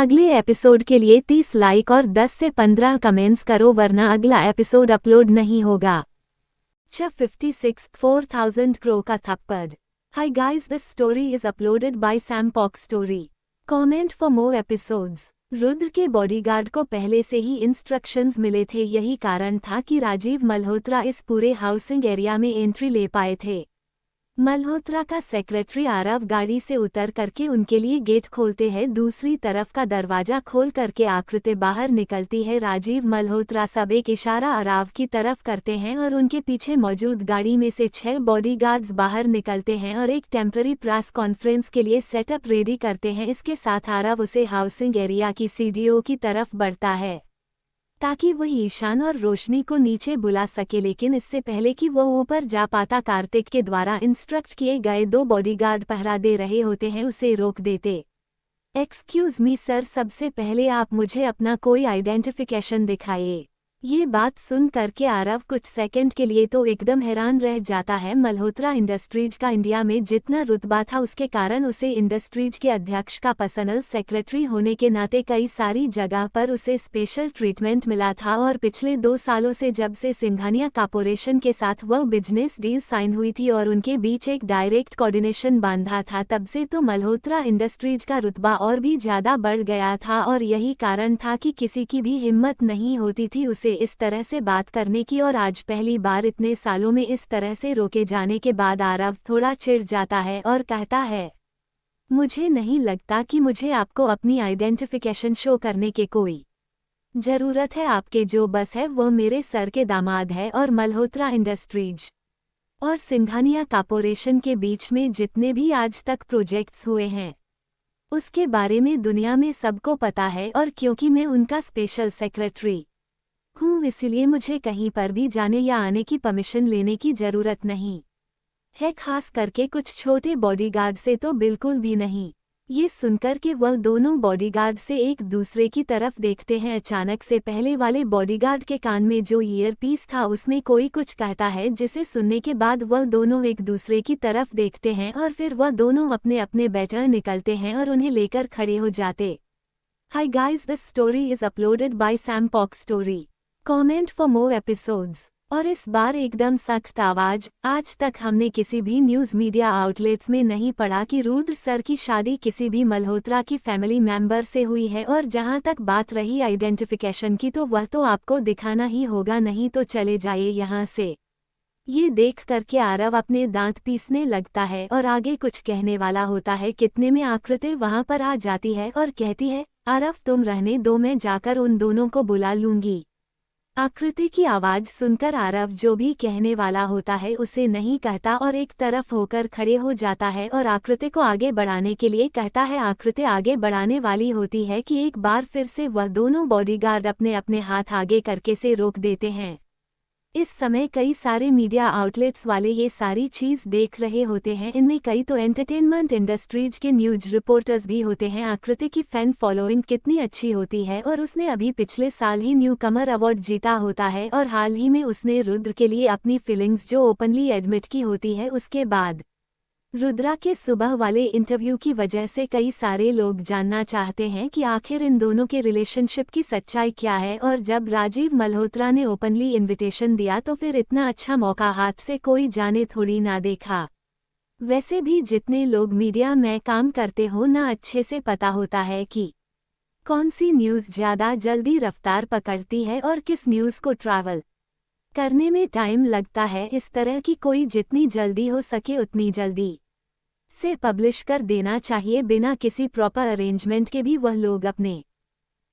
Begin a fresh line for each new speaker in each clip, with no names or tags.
अगले एपिसोड के लिए 30 लाइक और 10 से 15 कमेंट्स करो वरना अगला एपिसोड अपलोड नहीं होगा। 56 4000 करो का थप्पड़। Hi guys, this story is uploaded by Sam Pock Story. Comment for more episodes. Rudra के बॉडीगार्ड को पहले से ही इंस्ट्रक्शंस मिले थे, यही कारण था कि राजीव मल्होत्रा इस पूरे हाउसिंग एरिया में एंट्री ले पाए थे। मल्होत्रा का सेक्रेटरी आरव गाड़ी से उतर करके उनके लिए गेट खोलते हैं। दूसरी तरफ का दरवाजा खोल करके आकृति बाहर निकलती है। राजीव मल्होत्रा सब एक इशारा आरव की तरफ करते हैं और उनके पीछे मौजूद गाड़ी में से 6 बॉडीगार्ड्स बाहर निकलते हैं और एक टेम्पररी प्रेस कॉन्फ्रेंस के लिए सेटअप रेडी करते हैं। इसके साथ आरव उसे हाउसिंग एरिया की सीडीओ की तरफ बढ़ता है ताकि वह ईशान और रोशनी को नीचे बुला सके, लेकिन इससे पहले कि वह ऊपर जा पाता कार्तिक के द्वारा इंस्ट्रक्ट किए गए 2 बॉडीगार्ड पहरा दे रहे होते हैं उसे रोक देते। एक्सक्यूज मी सर, सबसे पहले आप मुझे अपना कोई आइडेंटिफिकेशन दिखाइए। ये बात सुन करके आरव कुछ सेकंड के लिए तो एकदम हैरान रह जाता है। मल्होत्रा इंडस्ट्रीज का इंडिया में जितना रुतबा था उसके कारण उसे इंडस्ट्रीज के अध्यक्ष का पर्सनल सेक्रेटरी होने के नाते कई सारी जगह पर उसे स्पेशल ट्रीटमेंट मिला था और पिछले 2 सालों से जब से सिंघानिया कॉर्पोरेशन के साथ वह बिजनेस डील साइन हुई थी और उनके बीच एक डायरेक्ट कोऑर्डिनेशन बांधा था, तब से तो मल्होत्रा इंडस्ट्रीज का रुतबा और भी ज्यादा बढ़ गया था और यही कारण था कि किसी की भी हिम्मत नहीं होती थी उसे इस तरह से बात करने की। और आज पहली बार इतने सालों में इस तरह से रोके जाने के बाद आरव थोड़ा चिढ़ जाता है और कहता है, मुझे नहीं लगता कि मुझे आपको अपनी आइडेंटिफिकेशन शो करने की कोई जरूरत है। आपके जो बस है वो मेरे सर के दामाद है और मल्होत्रा इंडस्ट्रीज और सिंघानिया कॉर्पोरेशन के बीच में जितने भी आज तक प्रोजेक्ट्स हुए हैं उसके बारे में दुनिया में सबको पता है। और क्योंकि मैं उनका स्पेशल सेक्रेटरी हूँ इसलिए मुझे कहीं पर भी जाने या आने की परमिशन लेने की जरूरत नहीं है, खास करके कुछ छोटे बॉडीगार्ड से तो बिल्कुल भी नहीं। ये सुनकर के वह दोनों बॉडीगार्ड से एक दूसरे की तरफ देखते हैं। अचानक से पहले वाले बॉडीगार्ड के कान में जो ईयरपीस था उसमें कोई कुछ कहता है, जिसे सुनने के बाद वह दोनों एक दूसरे की तरफ देखते हैं और फिर वह दोनों अपने अपने बैटर निकलते हैं और उन्हें लेकर खड़े हो जाते। Hi guys, this story is uploaded by Sam Pock Story. Comment for more episodes. और इस बार एकदम सख्त आवाज, आज तक हमने किसी भी न्यूज़ मीडिया आउटलेट्स में नहीं पढ़ा कि रुद्र सर की शादी किसी भी मल्होत्रा की फैमिली मेंबर से हुई है। और जहां तक बात रही आइडेंटिफिकेशन की तो वह तो आपको दिखाना ही होगा, नहीं तो चले जाइए यहाँ से। ये देख करके आरव अपने दांत पीसने लगता है और आगे कुछ कहने वाला होता है, कितने में आकृति वहां पर आ जाती है और कहती है, आरव तुम रहने दो, मैं जाकर उन दोनों को बुला लूंगी। आकृति की आवाज सुनकर आरव जो भी कहने वाला होता है उसे नहीं कहता और एक तरफ होकर खड़े हो जाता है और आकृति को आगे बढ़ाने के लिए कहता है। आकृति आगे बढ़ाने वाली होती है कि एक बार फिर से वह दोनों बॉडीगार्ड अपने अपने हाथ आगे करके से रोक देते हैं। इस समय कई सारे मीडिया आउटलेट्स वाले ये सारी चीज़ देख रहे होते हैं, इनमें कई तो एंटरटेनमेंट इंडस्ट्रीज के न्यूज रिपोर्टर्स भी होते हैं। आकृति की फैन फॉलोइंग कितनी अच्छी होती है और उसने अभी पिछले साल ही न्यू कमर अवार्ड जीता होता है और हाल ही में उसने रुद्र के लिए अपनी फीलिंग्स जो ओपनली एडमिट की होती है। उसके बाद रुद्रा के सुबह वाले इंटरव्यू की वजह से कई सारे लोग जानना चाहते हैं कि आखिर इन दोनों के रिलेशनशिप की सच्चाई क्या है। और जब राजीव मल्होत्रा ने ओपनली इनविटेशन दिया तो फिर इतना अच्छा मौका हाथ से कोई जाने थोड़ी ना देखा। वैसे भी जितने लोग मीडिया में काम करते हो ना अच्छे से पता होता है कि कौन सी न्यूज़ ज़्यादा जल्दी रफ्तार पकड़ती है और किस न्यूज़ को ट्रैवल करने में टाइम लगता है। इस तरह की कोई जितनी जल्दी हो सके उतनी जल्दी से पब्लिश कर देना चाहिए बिना किसी प्रॉपर अरेंजमेंट के भी। वह लोग अपने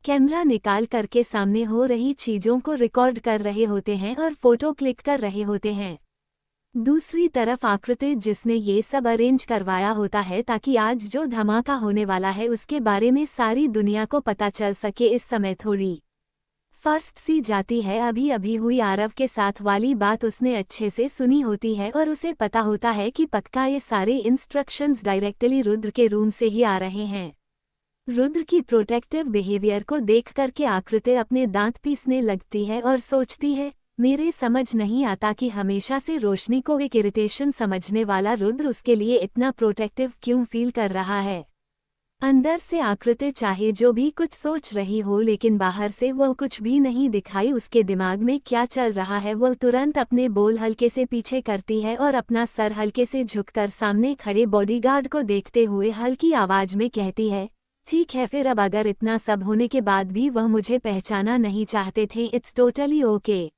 कैमरा निकाल करके सामने हो रही चीज़ों को रिकॉर्ड कर रहे होते हैं और फोटो क्लिक कर रहे होते हैं। दूसरी तरफ आकृति जिसने ये सब अरेंज करवाया होता है ताकि आज जो धमाका होने वाला है उसके बारे में सारी दुनिया को पता चल सके, इस समय थोड़ी फर्स्ट सी जाती है। अभी अभी हुई आरव के साथ वाली बात उसने अच्छे से सुनी होती है और उसे पता होता है कि पक्का ये सारे इंस्ट्रक्शंस डायरेक्टली रुद्र के रूम से ही आ रहे हैं। रुद्र की प्रोटेक्टिव बिहेवियर को देख करके आकृति अपने दांत पीसने लगती है और सोचती है, मेरे समझ नहीं आता कि हमेशा से रोशनी को एक इरिटेशन समझने वाला रुद्र उसके लिए इतना प्रोटेक्टिव क्यों फील कर रहा है। अंदर से आकृति चाहे जो भी कुछ सोच रही हो लेकिन बाहर से वो कुछ भी नहीं दिखाई। उसके दिमाग में क्या चल रहा है वो तुरंत अपने बोल हल्के से पीछे करती है और अपना सर हल्के से झुककर सामने खड़े बॉडीगार्ड को देखते हुए हल्की आवाज में कहती है, ठीक है फिर अब अगर इतना सब होने के बाद भी वह मुझे पहचाना नहीं चाहते थे, इट्स टोटली ओके।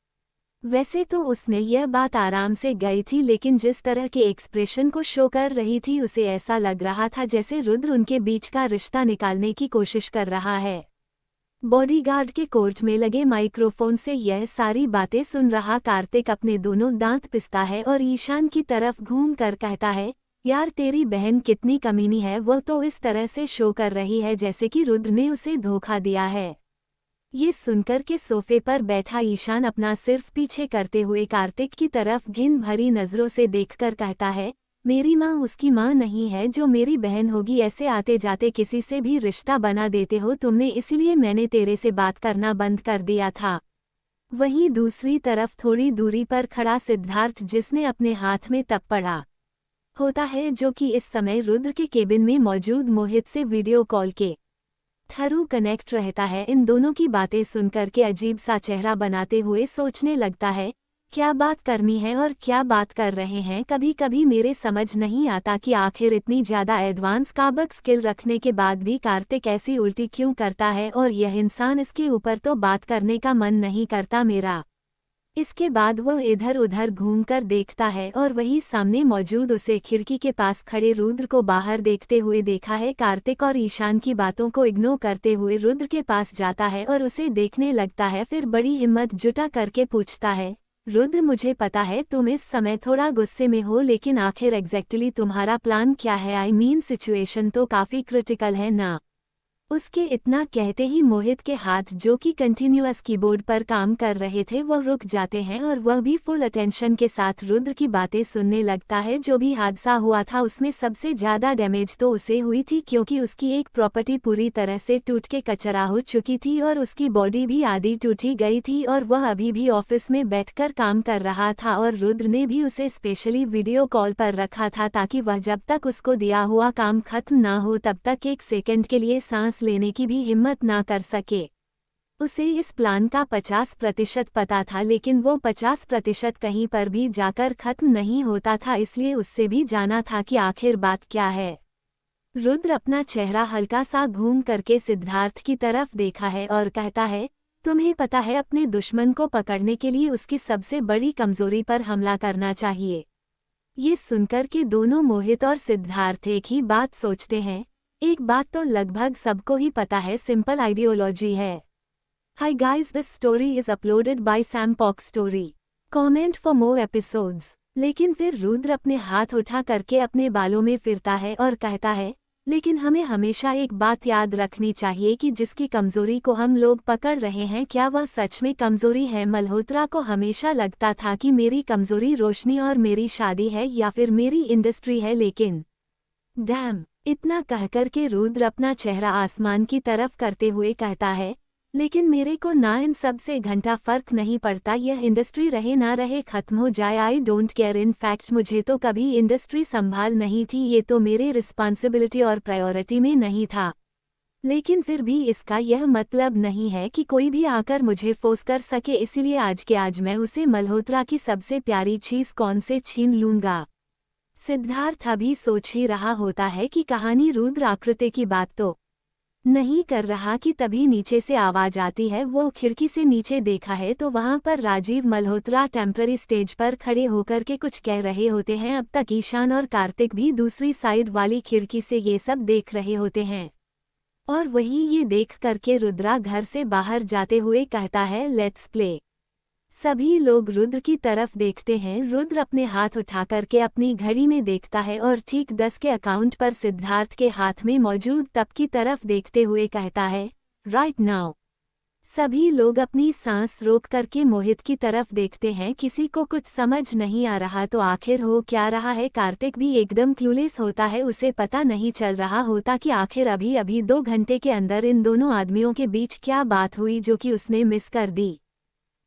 वैसे तो उसने यह बात आराम से गई थी लेकिन जिस तरह के एक्सप्रेशन को शो कर रही थी उसे ऐसा लग रहा था जैसे रुद्र उनके बीच का रिश्ता निकालने की कोशिश कर रहा है। बॉडीगार्ड के कोर्ट में लगे माइक्रोफोन से यह सारी बातें सुन रहा कार्तिक अपने दोनों दांत पिसता है और ईशान की तरफ घूम कर कहता है, यार तेरी बहन कितनी कमीनी है, वो तो इस तरह से शो कर रही है जैसे कि रुद्र ने उसे धोखा दिया है। ये सुनकर के सोफे पर बैठा ईशान अपना सिर्फ पीछे करते हुए कार्तिक की तरफ घिन भरी नजरों से देखकर कहता है, मेरी माँ उसकी माँ नहीं है जो मेरी बहन होगी, ऐसे आते जाते किसी से भी रिश्ता बना देते हो तुमने, इसीलिए मैंने तेरे से बात करना बंद कर दिया था। वहीं दूसरी तरफ थोड़ी दूरी पर खड़ा सिद्धार्थ जिसने अपने हाथ में तब पड़ा होता है जो कि इस समय रुद्र के केबिन में मौजूद मोहित से वीडियो कॉल के थ्रू कनेक्ट रहता है, इन दोनों की बातें सुनकर के अजीब सा चेहरा बनाते हुए सोचने लगता है, क्या बात करनी है और क्या बात कर रहे हैं। कभी कभी मेरे समझ नहीं आता कि आखिर इतनी ज़्यादा एडवांस काबक स्किल रखने के बाद भी कार्तिक ऐसी उल्टी क्यों करता है और यह इंसान इसके ऊपर तो बात करने का मन नहीं करता मेरा। इसके बाद वह इधर उधर घूमकर देखता है और वही सामने मौजूद उसे खिड़की के पास खड़े रुद्र को बाहर देखते हुए देखा है। कार्तिक और ईशान की बातों को इग्नोर करते हुए रुद्र के पास जाता है और उसे देखने लगता है, फिर बड़ी हिम्मत जुटा करके पूछता है, रुद्र मुझे पता है तुम इस समय थोड़ा गुस्से में हो लेकिन आखिर एग्जैक्टली तुम्हारा प्लान क्या है, आई मीन सिचुएशन तो काफ़ी क्रिटिकल है ना। उसके इतना कहते ही मोहित के हाथ जो कि कंटिन्यूअस कीबोर्ड पर काम कर रहे थे वो रुक जाते हैं और वह भी फुल अटेंशन के साथ रुद्र की बातें सुनने लगता है। जो भी हादसा हुआ था उसमें सबसे ज़्यादा डैमेज तो उसे हुई थी क्योंकि उसकी एक प्रॉपर्टी पूरी तरह से टूट के कचरा हो चुकी थी और उसकी बॉडी भी आधी टूटी गई थी और वह अभी भी ऑफिस में बैठकर काम कर रहा था और रुद्र ने भी उसे स्पेशली वीडियो कॉल पर रखा था ताकि वह जब तक उसको दिया हुआ काम खत्म ना हो तब तक एक सेकंड के लिए सांस लेने की भी हिम्मत ना कर सके। उसे इस प्लान का 50% पता था लेकिन वो 50% कहीं पर भी जाकर खत्म नहीं होता था, इसलिए उससे भी जाना था कि आखिर बात क्या है। रुद्र अपना चेहरा हल्का सा घूम करके सिद्धार्थ की तरफ देखा है और कहता है, तुम्हें पता है अपने दुश्मन को पकड़ने के लिए उसकी सबसे बड़ी कमजोरी पर हमला करना चाहिए। ये सुनकर के दोनों मोहित और सिद्धार्थ एक ही बात सोचते हैं। एक बात तो लगभग सबको ही पता है, सिंपल आइडियोलॉजी है। हाय guys, this story is uploaded by Sam पॉक story. Comment for more episodes. लेकिन फिर रुद्र अपने हाथ उठा करके अपने बालों में फिरता है और कहता है, लेकिन हमें हमेशा एक बात याद रखनी चाहिए कि जिसकी कमजोरी को हम लोग पकड़ रहे हैं क्या वह सच में कमजोरी है। मल्होत्रा को हमेशा लगता था कि मेरी कमजोरी रोशनी और मेरी शादी है या फिर मेरी इंडस्ट्री है, लेकिन डैम। इतना कहकर के रुद्र अपना चेहरा आसमान की तरफ करते हुए कहता है, लेकिन मेरे को ना इन सब से घंटा फर्क नहीं पड़ता, यह इंडस्ट्री रहे ना रहे खत्म हो जाए, I don't care. In fact मुझे तो कभी इंडस्ट्री संभाल नहीं थी, ये तो मेरे रिस्पॉन्सिबिलिटी और प्रायोरिटी में नहीं था। लेकिन फिर भी इसका यह मतलब नहीं है कि कोई भी आकर मुझे फोर्स कर सके, इसीलिए आज के आज मैं उसे मल्होत्रा की सबसे प्यारी चीज़ कौन से छीन लूँगा। सिद्धार्थ अभी सोच ही रहा होता है कि कहानी रुद्र आकृति की बात तो नहीं कर रहा कि तभी नीचे से आवाज आती है। वो खिड़की से नीचे देखा है तो वहां पर राजीव मल्होत्रा टेम्पररी स्टेज पर खड़े होकर के कुछ कह रहे होते हैं। अब तक ईशान और कार्तिक भी दूसरी साइड वाली खिड़की से ये सब देख रहे होते हैं और वही ये देख करके रुद्रा घर से बाहर जाते हुए कहता है, लेट्स प्ले। सभी लोग रुद्र की तरफ देखते हैं। रुद्र अपने हाथ उठा करके अपनी घड़ी में देखता है और ठीक 10 के अकाउंट पर सिद्धार्थ के हाथ में मौजूद तब की तरफ देखते हुए कहता है, राइट नाउ। सभी लोग अपनी सांस रोक करके मोहित की तरफ देखते हैं। किसी को कुछ समझ नहीं आ रहा तो आखिर हो क्या रहा है। कार्तिक भी एकदम क्लूलेस होता है, उसे पता नहीं चल रहा होता कि आखिर अभी अभी 2 घंटे के अंदर इन दोनों आदमियों के बीच क्या बात हुई जो कि उसने मिस कर दी।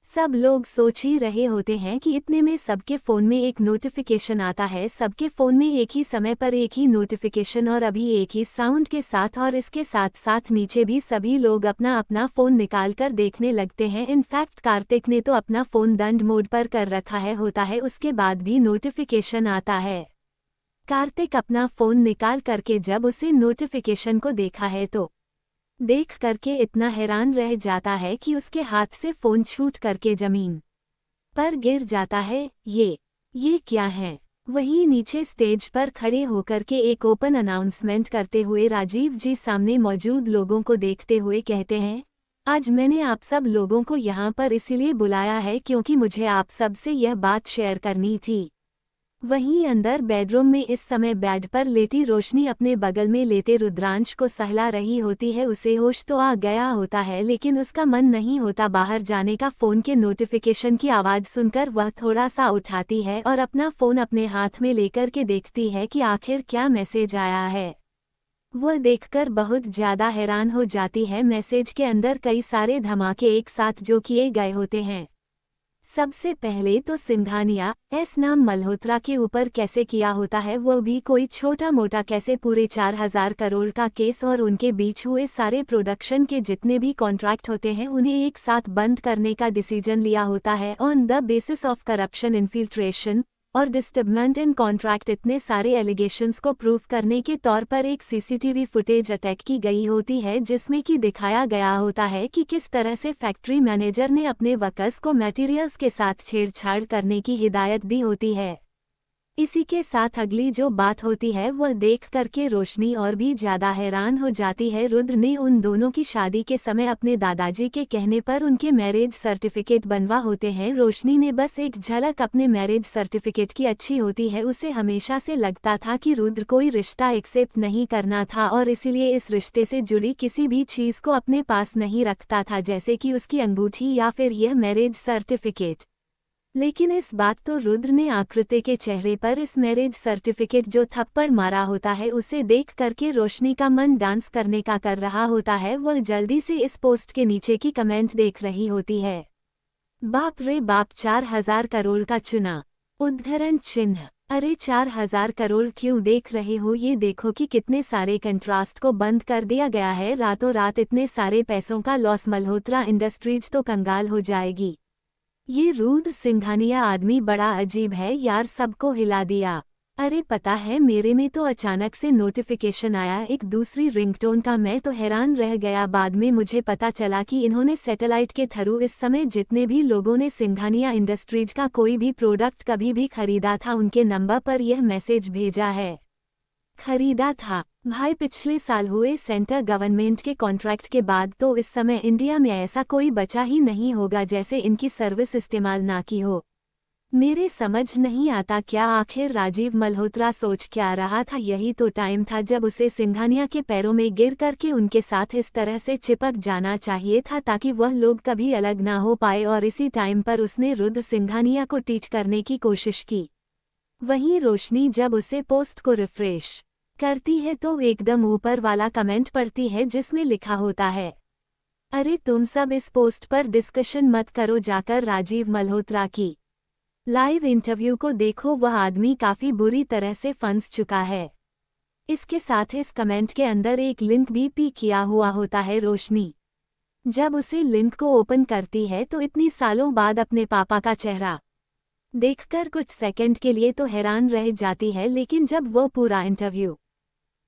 सब लोग सोच ही रहे होते हैं कि इतने में सबके फ़ोन में एक नोटिफिकेशन आता है, सबके फ़ोन में एक ही समय पर एक ही नोटिफिकेशन और अभी एक ही साउंड के साथ, और इसके साथ साथ नीचे भी सभी लोग अपना अपना फ़ोन निकाल कर देखने लगते हैं। इनफैक्ट कार्तिक ने तो अपना फ़ोन दंड मोड पर कर रखा है होता है, उसके बाद भी नोटिफिकेशन आता है। कार्तिक अपना फ़ोन निकाल करके जब उसे नोटिफिकेशन को देखा है तो देख करके इतना हैरान रह जाता है कि उसके हाथ से फ़ोन छूट करके ज़मीन पर गिर जाता है। ये क्या है? वहीं नीचे स्टेज पर खड़े होकर के एक ओपन अनाउंसमेंट करते हुए राजीव जी सामने मौजूद लोगों को देखते हुए कहते हैं, आज मैंने आप सब लोगों को यहाँ पर इसीलिए बुलाया है क्योंकि मुझे आप सब से यह बात शेयर करनी थी। वहीं अंदर बेडरूम में इस समय बेड पर लेटी रोशनी अपने बगल में लेटे रुद्रांश को सहला रही होती है। उसे होश तो आ गया होता है लेकिन उसका मन नहीं होता बाहर जाने का। फ़ोन के नोटिफिकेशन की आवाज़ सुनकर वह थोड़ा सा उठाती है और अपना फ़ोन अपने हाथ में लेकर के देखती है कि आखिर क्या मैसेज आया है। वह देखकर बहुत ज़्यादा हैरान हो जाती है। मैसेज के अंदर कई सारे धमाके एक साथ जो किए गए होते हैं। सबसे पहले तो सिंघानिया एस नाम मल्होत्रा के ऊपर कैसे किया होता है, वो भी कोई छोटा मोटा कैसे, पूरे 4000 करोड़ का केस और उनके बीच हुए सारे प्रोडक्शन के जितने भी कॉन्ट्रैक्ट होते हैं उन्हें एक साथ बंद करने का डिसीजन लिया होता है on the basis of corruption, infiltration और डिस्टर्बमेंट इन कॉन्ट्रैक्ट। इतने सारे एलिगेशंस को प्रूव करने के तौर पर एक सीसीटीवी फुटेज अटैक की गई होती है जिसमें कि दिखाया गया होता है कि किस तरह से फैक्ट्री मैनेजर ने अपने वर्कर्स को मटेरियल्स के साथ छेड़छाड़ करने की हिदायत दी होती है। इसी के साथ अगली जो बात होती है वह देख करके रोशनी और भी ज़्यादा हैरान हो जाती है। रुद्र ने उन दोनों की शादी के समय अपने दादाजी के कहने पर उनके मैरिज सर्टिफिकेट बनवा होते हैं। रोशनी ने बस एक झलक अपने मैरिज सर्टिफिकेट की अच्छी होती है। उसे हमेशा से लगता था कि रुद्र कोई रिश्ता एक्सेप्ट नहीं करना था और इसीलिए इस रिश्ते से जुड़ी किसी भी चीज़ को अपने पास नहीं रखता था, जैसे कि उसकी अंगूठी या फिर यह मैरिज सर्टिफिकेट। लेकिन इस बात तो रुद्र ने आकृति के चेहरे पर इस मैरिज सर्टिफिकेट जो थप्पड़ मारा होता है उसे देख करके रोशनी का मन डांस करने का कर रहा होता है। वह जल्दी से इस पोस्ट के नीचे की कमेंट देख रही होती है। बाप रे बाप, 4000 करोड़ का चुना उद्धरण चिन्ह। अरे 4000 करोड़ क्यों देख रहे हो, ये देखो कि कितने सारे कंट्रास्ट को बंद कर दिया गया है। रातों रात इतने सारे पैसों का लॉस, मल्होत्रा इंडस्ट्रीज तो कंगाल हो जाएगी। ये रुद्र सिंघानिया आदमी बड़ा अजीब है यार, सबको हिला दिया। अरे पता है मेरे में तो अचानक से नोटिफिकेशन आया एक दूसरी रिंगटोन का, मैं तो हैरान रह गया। बाद में मुझे पता चला कि इन्होंने सैटेलाइट के थ्रू इस समय जितने भी लोगों ने सिंघानिया इंडस्ट्रीज का कोई भी प्रोडक्ट कभी भी खरीदा था उनके नंबर पर यह मैसेज भेजा है। खरीदा था भाई, पिछले साल हुए सेंटर गवर्नमेंट के कॉन्ट्रैक्ट के बाद तो इस समय इंडिया में ऐसा कोई बचा ही नहीं होगा जैसे इनकी सर्विस इस्तेमाल ना की हो। मेरे समझ नहीं आता क्या आखिर राजीव मल्होत्रा सोच क्या रहा था। यही तो टाइम था जब उसे सिंघानिया के पैरों में गिर करके उनके साथ इस तरह से चिपक जाना चाहिए था ताकि वह लोग कभी अलग ना हो पाए, और इसी टाइम पर उसने रुद्र सिंघानिया को टीच करने की कोशिश की। वहीं रोशनी जब उसे पोस्ट को रिफ्रेश करती है तो एकदम ऊपर वाला कमेंट पढ़ती है जिसमें लिखा होता है, अरे तुम सब इस पोस्ट पर डिस्कशन मत करो, जाकर राजीव मल्होत्रा की लाइव इंटरव्यू को देखो, वह आदमी काफ़ी बुरी तरह से फंस चुका है। इसके साथ इस कमेंट के अंदर एक लिंक भी पी किया हुआ होता है। रोशनी जब उसे लिंक को ओपन करती है तो इतनी सालों बाद अपने पापा का चेहरा देखकर कुछ सेकंड के लिए तो हैरान रह जाती है, लेकिन जब वो पूरा इंटरव्यू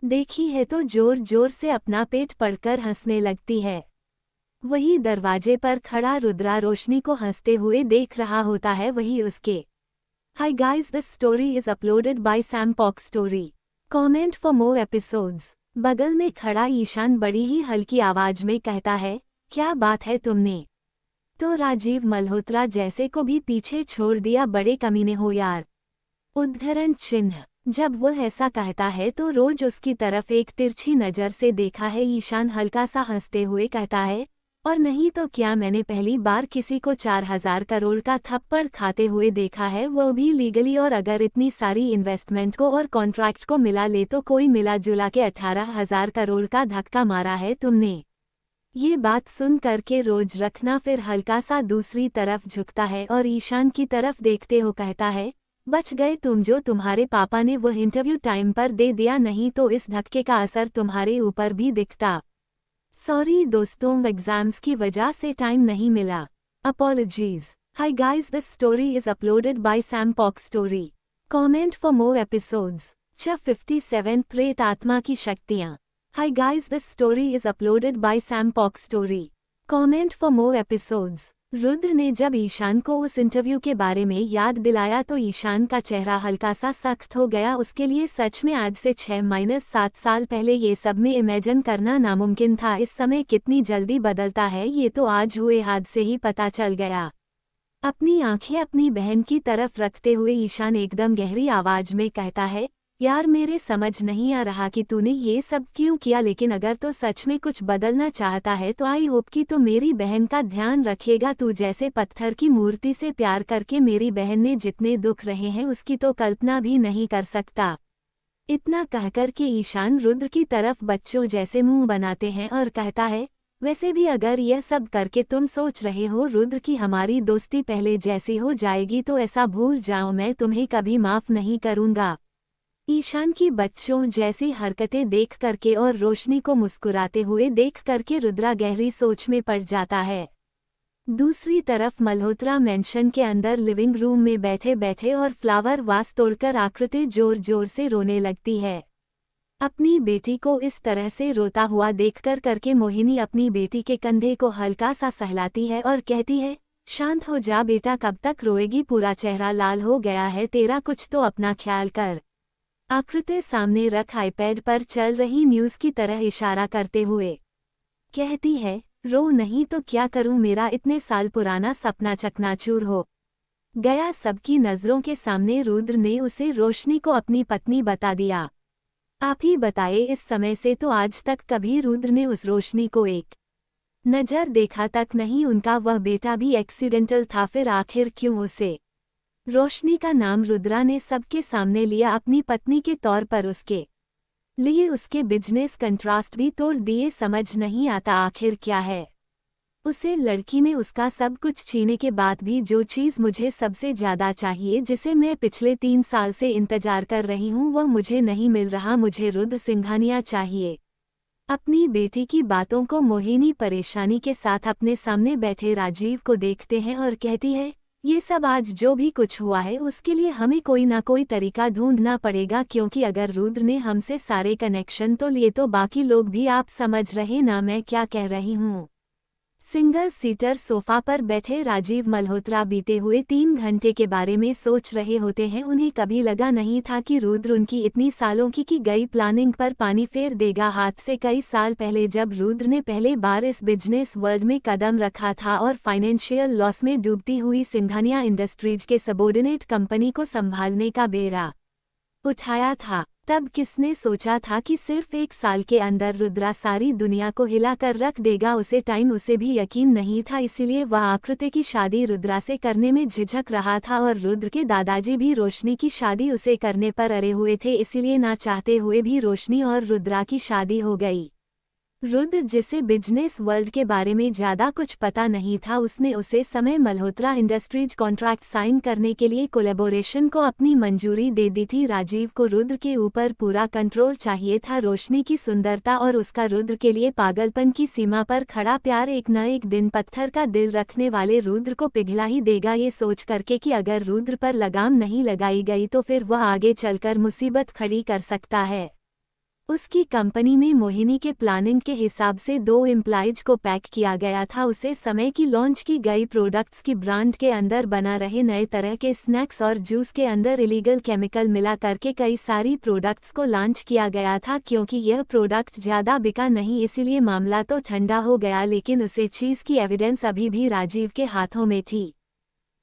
देखी है तो जोर जोर से अपना पेट पड़कर हंसने लगती है। वही दरवाजे पर खड़ा रुद्रा रोशनी को हंसते हुए देख रहा होता है। वही उसके हाय guys, this story is uploaded by Sam पॉक story, comment for more episodes. बगल में खड़ा ईशान बड़ी ही हल्की आवाज में कहता है, क्या बात है तुमने तो राजीव मल्होत्रा जैसे को भी पीछे छोड़ दिया, बड़े कमीने हो यार। उद्धरण चिन्ह। जब वह ऐसा कहता है तो रोज उसकी तरफ एक तिरछी नज़र से देखा है। ईशान हल्का सा हंसते हुए कहता है, और नहीं तो क्या, मैंने पहली बार किसी को 4000 करोड़ का थप्पड़ खाते हुए देखा है, वो भी लीगली। और अगर इतनी सारी इन्वेस्टमेंट को और कॉन्ट्रैक्ट को मिला ले तो कोई मिला जुला के 18,000 करोड़ का धक्का मारा है तुमने। ये बात सुन करके रोज रखना फिर हल्का सा दूसरी तरफ झुकता है और ईशान की तरफ देखते हो कहता है, बच गए तुम, जो तुम्हारे पापा ने वो इंटरव्यू टाइम पर दे दिया, नहीं तो इस धक्के का असर तुम्हारे ऊपर भी दिखता। सॉरी दोस्तों, एग्जाम्स की वजह से टाइम नहीं मिला। Apologies. Hi guys, this story is uploaded by Sam पॉक story. Comment for more episodes. Chapter 57 प्रेत आत्मा की शक्तियाँ। Hi guys, this story is uploaded by Sam Pok Story. Comment for more episodes. Rudra ने जब ईशान को उस इंटरव्यू के बारे में याद दिलाया तो ईशान का चेहरा हल्का सा सख्त हो गया। उसके लिए सच में आज से 6-7 साल पहले ये सब में इमेजिन करना नामुमकिन था। इस समय कितनी जल्दी बदलता है ये तो आज हुए हादसे ही पता चल गया। अपनी आंखें अपनी बहन की तरफ रखते हुए ईशान एकदम गहरी आवाज में कहता है, यार मेरे समझ नहीं आ रहा कि तूने ये सब क्यों किया, लेकिन अगर तो सच में कुछ बदलना चाहता है तो आई होप कि तो मेरी बहन का ध्यान रखेगा। तू जैसे पत्थर की मूर्ति से प्यार करके मेरी बहन ने जितने दुख रहे हैं उसकी तो कल्पना भी नहीं कर सकता। इतना कहकर के ईशान रुद्र की तरफ बच्चों जैसे मुंह बनाते हैं और कहता है, वैसे भी अगर यह सब करके तुम सोच रहे हो रुद्र की हमारी दोस्ती पहले जैसी हो जाएगी तो ऐसा भूल जाओ, मैं तुम्हें कभी माफ नहीं करूंगा। ईशान की बच्चों जैसी हरकतें देख करके और रोशनी को मुस्कुराते हुए देख करके रुद्रा गहरी सोच में पड़ जाता है। दूसरी तरफ मल्होत्रा मेंशन के अंदर लिविंग रूम में बैठे बैठे और फ्लावर वास तोड़कर आकृति जोर जोर से रोने लगती है। अपनी बेटी को इस तरह से रोता हुआ देखकर करके मोहिनी अपनी बेटी के कंधे को हल्का सा सहलाती है और कहती है, शांत हो जा बेटा, कब तक रोएगी, पूरा चेहरा लाल हो गया है तेरा, कुछ तो अपना ख्याल कर। आकृति सामने रख आईपैड पर चल रही न्यूज़ की तरह इशारा करते हुए कहती है, रो नहीं तो क्या करूं, मेरा इतने साल पुराना सपना चकनाचूर हो गया। सबकी नज़रों के सामने रुद्र ने उसे रोशनी को अपनी पत्नी बता दिया। आप ही बताए, इस समय से तो आज तक कभी रुद्र ने उस रोशनी को एक नज़र देखा तक नहीं। उनका वह बेटा भी एक्सीडेंटल था, फिर आखिर क्यों उसे रोशनी का नाम रुद्रा ने सबके सामने लिया अपनी पत्नी के तौर पर, उसके लिए उसके बिजनेस कंट्रास्ट भी तोड़ दिए। समझ नहीं आता आखिर क्या है उसे लड़की में, उसका सब कुछ छीने के बाद भी जो चीज़ मुझे सबसे ज़्यादा चाहिए, जिसे मैं पिछले 3 साल से इंतजार कर रही हूँ, वह मुझे नहीं मिल रहा। मुझे रुद्र सिंघानिया चाहिए। अपनी बेटी की बातों को मोहिनी परेशानी के साथ अपने सामने बैठे राजीव को देखते हैं और कहती है, ये सब आज जो भी कुछ हुआ है उसके लिए हमें कोई ना कोई तरीका ढूंढना पड़ेगा, क्योंकि अगर रुद्र ने हमसे सारे कनेक्शन तो लिए तो बाकी लोग भी, आप समझ रहे ना मैं क्या कह रही हूँ। सिंगल सीटर सोफा पर बैठे राजीव मल्होत्रा बीते हुए 3 घंटे के बारे में सोच रहे होते हैं। उन्हें कभी लगा नहीं था कि रुद्र उनकी इतनी सालों की गई प्लानिंग पर पानी फेर देगा। हाथ से कई साल पहले जब रुद्र ने पहले बार इस बिजनेस वर्ल्ड में कदम रखा था और फाइनेंशियल लॉस में डूबती हुई सिंघानिया इंडस्ट्रीज के सबोर्डिनेट कंपनी को संभालने का बेड़ा उठाया था, तब किसने सोचा था कि सिर्फ 1 साल के अंदर रुद्रा सारी दुनिया को हिलाकर रख देगा। उसे टाइम उसे भी यकीन नहीं था, इसीलिए वह आकृति की शादी रुद्रा से करने में झिझक रहा था और रुद्र के दादाजी भी रोशनी की शादी उसे करने पर अड़े हुए थे, इसीलिए ना चाहते हुए भी रोशनी और रुद्रा की शादी हो गई। रुद्र जिसे बिजनेस वर्ल्ड के बारे में ज़्यादा कुछ पता नहीं था, उसने उसे समय मल्होत्रा इंडस्ट्रीज कॉन्ट्रैक्ट साइन करने के लिए कोलैबोरेशन को अपनी मंजूरी दे दी थी। राजीव को रुद्र के ऊपर पूरा कंट्रोल चाहिए था। रोशनी की सुंदरता और उसका रुद्र के लिए पागलपन की सीमा पर खड़ा प्यार एक न एक दिन पत्थर का दिल रखने वाले रुद्र को पिघला ही देगा। ये सोच करके कि अगर रुद्र पर लगाम नहीं लगाई गई तो फिर वह आगे चलकर मुसीबत खड़ी कर सकता है। उसकी कंपनी में मोहिनी के प्लानिंग के हिसाब से 2 एम्प्लॉइज को पैक किया गया था। उसे समय की लॉन्च की गई प्रोडक्ट्स की ब्रांड के अंदर बना रहे नए तरह के स्नैक्स और जूस के अंदर इलीगल केमिकल मिला करके कई सारी प्रोडक्ट्स को लॉन्च किया गया था। क्योंकि यह प्रोडक्ट ज़्यादा बिका नहीं, इसलिए मामला तो ठंडा हो गया, लेकिन उसे चीज़ की एविडेंस अभी भी राजीव के हाथों में थी,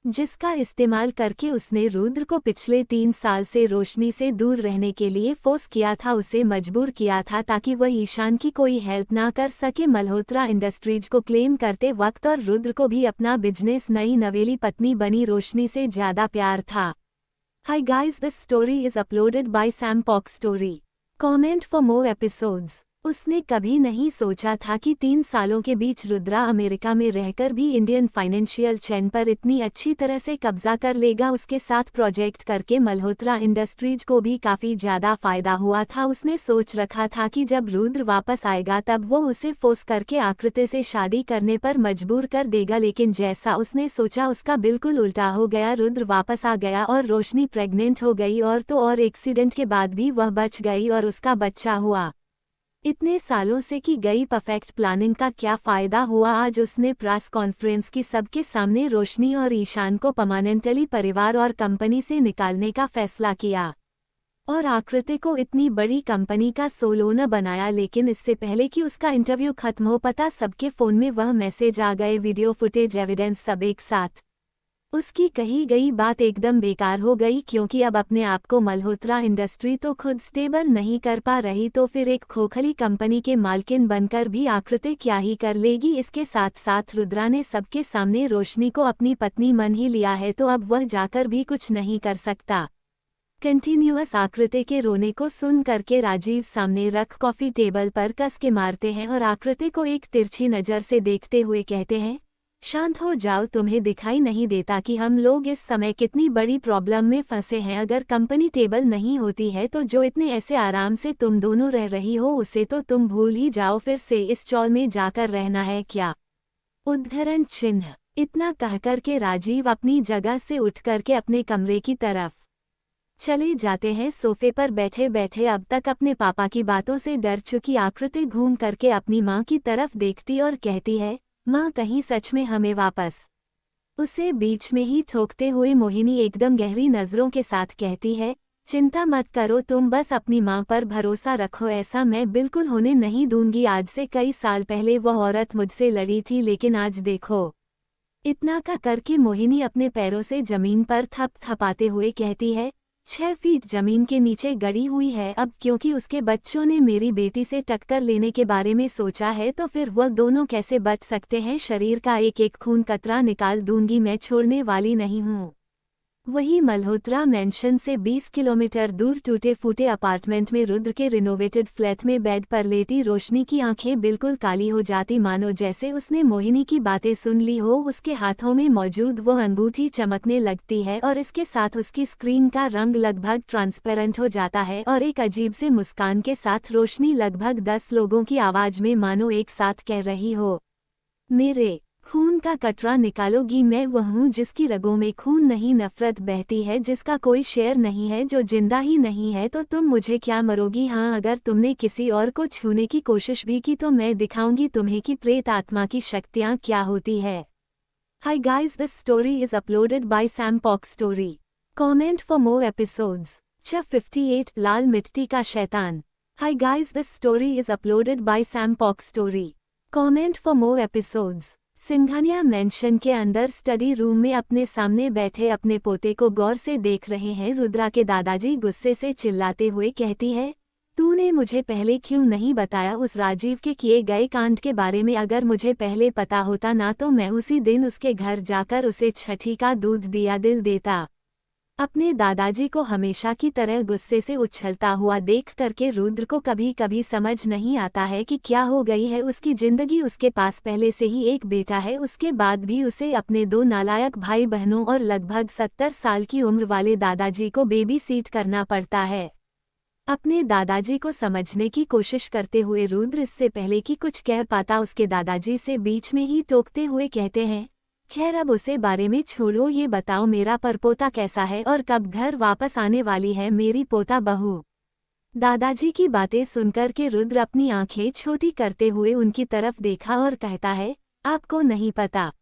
जिसका इस्तेमाल करके उसने रुद्र को पिछले 3 साल से रोशनी से दूर रहने के लिए फोर्स किया था, उसे मजबूर किया था ताकि वह ईशान की कोई हेल्प ना कर सके। मल्होत्रा इंडस्ट्रीज को क्लेम करते वक्त और रुद्र को भी अपना बिजनेस नई नवेली पत्नी बनी रोशनी से ज़्यादा प्यार था। हाय guys, this story is uploaded by Sam पॉक story. Comment for more episodes. उसने कभी नहीं सोचा था कि 3 सालों के बीच रुद्रा अमेरिका में रहकर भी इंडियन फाइनेंशियल चेन पर इतनी अच्छी तरह से कब्जा कर लेगा। उसके साथ प्रोजेक्ट करके मल्होत्रा इंडस्ट्रीज को भी काफी ज्यादा फायदा हुआ था। उसने सोच रखा था कि जब रुद्र वापस आएगा तब वो उसे फोर्स करके आकृति से शादी करने पर मजबूर कर देगा, लेकिन जैसा उसने सोचा उसका बिल्कुल उल्टा हो गया। रुद्र वापस आ गया और रोशनी प्रेग्नेंट हो गई, और तो और एक्सीडेंट के बाद भी वह बच गई और उसका बच्चा हुआ। इतने सालों से की गई परफेक्ट प्लानिंग का क्या फायदा हुआ? आज उसने प्रेस कॉन्फ्रेंस की सबके सामने रोशनी और ईशान को परमानेंटली परिवार और कंपनी से निकालने का फैसला किया और आकृति को इतनी बड़ी कंपनी का सोलोना बनाया। लेकिन इससे पहले कि उसका इंटरव्यू खत्म हो, पता सबके फोन में वह मैसेज आ गए, वीडियो फुटेज, एविडेंस सब एक साथ। उसकी कही गई बात एकदम बेकार हो गई, क्योंकि अब अपने आप को मल्होत्रा इंडस्ट्री तो खुद स्टेबल नहीं कर पा रही, तो फिर एक खोखली कंपनी के मालकिन बनकर भी आकृति क्या ही कर लेगी। इसके साथ साथ रुद्रा ने सबके सामने रोशनी को अपनी पत्नी मान ही लिया है, तो अब वह जाकर भी कुछ नहीं कर सकता। कंटिन्यूअस आकृति के रोने को सुन करके राजीव सामने रख कॉफी टेबल पर कस के मारते हैं और आकृति को एक तिरछी नज़र से देखते हुए कहते हैं, शांत हो जाओ, तुम्हें दिखाई नहीं देता कि हम लोग इस समय कितनी बड़ी प्रॉब्लम में फंसे हैं? अगर कंपनी टेबल नहीं होती है तो जो इतने ऐसे आराम से तुम दोनों रह रही हो उसे तो तुम भूल ही जाओ, फिर से इस चौल में जाकर रहना है क्या? उद्धरण चिन्ह। इतना कहकर के राजीव अपनी जगह से उठ करके अपने कमरे की तरफ चले जाते हैं। सोफे पर बैठे बैठे अब तक अपने पापा की बातों से डर चुकी आकृति घूम करके अपनी माँ की तरफ देखती और कहती है, माँ कहीं सच में हमें वापस? उसे बीच में ही ठोकते हुए मोहिनी एकदम गहरी नज़रों के साथ कहती है, चिंता मत करो, तुम बस अपनी माँ पर भरोसा रखो, ऐसा मैं बिल्कुल होने नहीं दूंगी। आज से कई साल पहले वह औरत मुझसे लड़ी थी, लेकिन आज देखो। इतना का करके मोहिनी अपने पैरों से जमीन पर थपथपाते हुए कहती है, 6 फीट जमीन के नीचे गड़ी हुई है। अब क्योंकि उसके बच्चों ने मेरी बेटी से टक्कर लेने के बारे में सोचा है, तो फिर वह दोनों कैसे बच सकते हैं? शरीर का एक एक खून कतरा निकाल दूंगी, मैं छोड़ने वाली नहीं हूँ। वही मल्होत्रा मेंशन से 20 किलोमीटर दूर टूटे फूटे अपार्टमेंट में रुद्र के रिनोवेटेड फ्लैट में बेड पर लेटी रोशनी की आंखें बिल्कुल काली हो जाती, मानो जैसे उसने मोहिनी की बातें सुन ली हो। उसके हाथों में मौजूद वो अंगूठी चमकने लगती है और इसके साथ उसकी स्क्रीन का रंग लगभग ट्रांसपेरेंट हो जाता है और एक अजीब से मुस्कान के साथ रोशनी लगभग 10 लोगों की आवाज में मानो एक साथ कह रही हो, मेरे खून का कटरा निकालोगी? मैं वह हूँ जिसकी रगों में खून नहीं नफरत बहती है, जिसका कोई शेर नहीं है, जो जिंदा ही नहीं है, तो तुम मुझे क्या मरोगी? हाँ, अगर तुमने किसी और को छूने की कोशिश भी की तो मैं दिखाऊंगी तुम्हें कि प्रेत आत्मा की शक्तियाँ क्या होती है। हाय guys, this story is uploaded by Sam पॉक story. Comment for more episodes. Chapter 58 लाल मिट्टी का शैतान। हाय guys, this story is uploaded by Sam पॉक story. Comment for more episodes. Singhania mention के अंदर स्टडी रूम में अपने सामने बैठे अपने पोते को गौर से देख रहे हैं। रुद्रा के दादाजी गुस्से से चिल्लाते हुए कहती है, तूने मुझे पहले क्यों नहीं बताया उस राजीव के किए गए कांड के बारे में? अगर मुझे पहले पता होता ना तो मैं उसी दिन उसके घर जाकर उसे छठी का दूध दिया दिल देता। अपने दादाजी को हमेशा की तरह गुस्से से उछलता हुआ देख करके रुद्र को कभी कभी समझ नहीं आता है कि क्या हो गई है उसकी जिंदगी। उसके पास पहले से ही एक बेटा है, उसके बाद भी उसे अपने 2 नालायक भाई बहनों और लगभग 70 साल की उम्र वाले दादाजी को बेबी सीट करना पड़ता है। अपने दादाजी को समझने की कोशिश करते हुए रुद्र इससे पहले कि कुछ कह पाता उसके दादाजी से बीच में ही टोकते हुए कहते हैं, खैर अब उसे बारे में छोड़ो, ये बताओ मेरा परपोता कैसा है और कब घर वापस आने वाली है मेरी पोता बहू? दादाजी की बातें सुनकर के रुद्र अपनी आंखें छोटी करते हुए उनकी तरफ देखा और कहता है, आपको नहीं पता?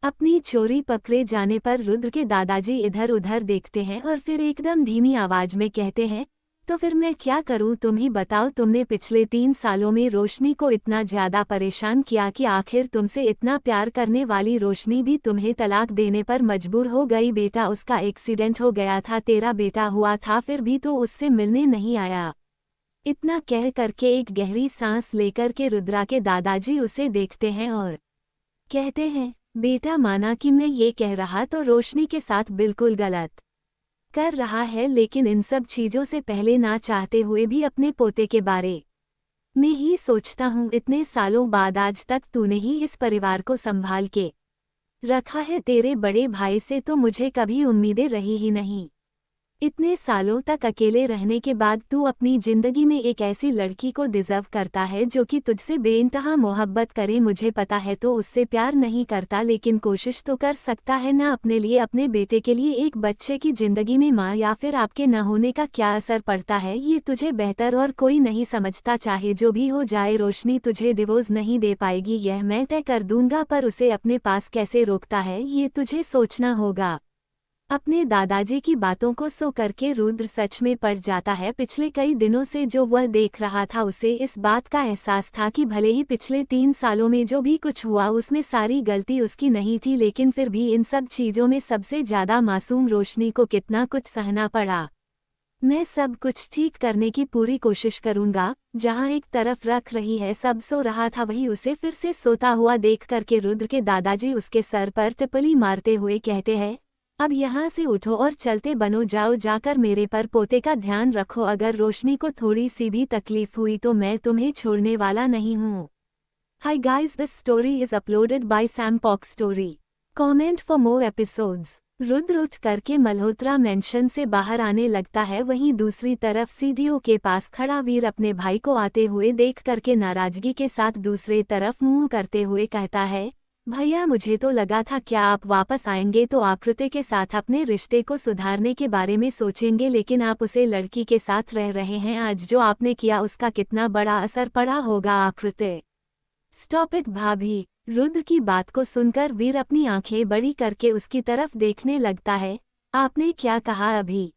अपनी चोरी पकड़े जाने पर रुद्र के दादाजी इधर उधर देखते हैं और फिर एकदम धीमी आवाज में कहते हैं, तो फिर मैं क्या करूं? तुम ही बताओ। तुमने पिछले 3 सालों में रोशनी को इतना ज्यादा परेशान किया कि आखिर तुमसे इतना प्यार करने वाली रोशनी भी तुम्हें तलाक देने पर मजबूर हो गई। बेटा उसका एक्सीडेंट हो गया था, तेरा बेटा हुआ था, फिर भी तो उससे मिलने नहीं आया। इतना कह करके एक गहरी सांस लेकर के रुद्रा के दादाजी उसे देखते हैं और कहते हैं, बेटा माना कि मैं ये कह रहा तो रोशनी के साथ बिल्कुल गलत कर रहा है, लेकिन इन सब चीज़ों से पहले ना चाहते हुए भी अपने पोते के बारे मैं ही सोचता हूँ इतने सालों बाद आज तक तूने ही इस परिवार को संभाल के रखा है। तेरे बड़े भाई से तो मुझे कभी उम्मीदें रही ही नहीं। इतने सालों तक अकेले रहने के बाद तू अपनी जिंदगी में एक ऐसी लड़की को डिजर्व करता है जो कि तुझसे बेइंतहा मोहब्बत करे। मुझे पता है तो उससे प्यार नहीं करता, लेकिन कोशिश तो कर सकता है ना अपने लिए, अपने बेटे के लिए। एक बच्चे की जिंदगी में माँ या फिर आपके न होने का क्या असर पड़ता है ये तुझे बेहतर और कोई नहीं समझता। चाहे जो भी हो जाए रोशनी तुझे डिवोर्स नहीं दे पाएगी, यह मैं तय कर दूंगा, पर उसे अपने पास कैसे रोकता है ये तुझे सोचना होगा। अपने दादाजी की बातों को सो करके रुद्र सच में पड़ जाता है। पिछले कई दिनों से जो वह देख रहा था उसे इस बात का एहसास था कि भले ही पिछले 3 सालों में जो भी कुछ हुआ उसमें सारी गलती उसकी नहीं थी, लेकिन फिर भी इन सब चीज़ों में सबसे ज़्यादा मासूम रोशनी को कितना कुछ सहना पड़ा। मैं सब कुछ ठीक करने की पूरी कोशिश करूंगा। जहां एक तरफ रख रही है सब सो रहा था वही उसे फिर से सोता हुआ देख करके रुद्र के दादाजी उसके सर पर टिप्पणी मारते हुए कहते हैं, अब यहाँ से उठो और चलते बनो, जाओ जाकर मेरे पर पोते का ध्यान रखो। अगर रोशनी को थोड़ी सी भी तकलीफ हुई तो मैं तुम्हें छोड़ने वाला नहीं हूँ। हाय guys, this story is uploaded by Sam पॉक story. Comment for more episodes. Rudra उठ करके मल्होत्रा मेंशन से बाहर आने लगता है। वहीं दूसरी तरफ सीडीओ के पास खड़ा वीर अपने भाई को आते हुए देख करके नाराजगी के साथ दूसरे तरफ मुंह करते हुए कहता है, भैया मुझे तो लगा था क्या आप वापस आएंगे तो आकृति के साथ अपने रिश्ते को सुधारने के बारे में सोचेंगे, लेकिन आप उसे लड़की के साथ रह रहे हैं। आज जो आपने किया उसका कितना बड़ा असर पड़ा होगा आकृति। स्टॉप इट भाभी। रुद्र की बात को सुनकर वीर अपनी आंखें बड़ी करके उसकी तरफ देखने लगता है। आपने क्या कहा अभी?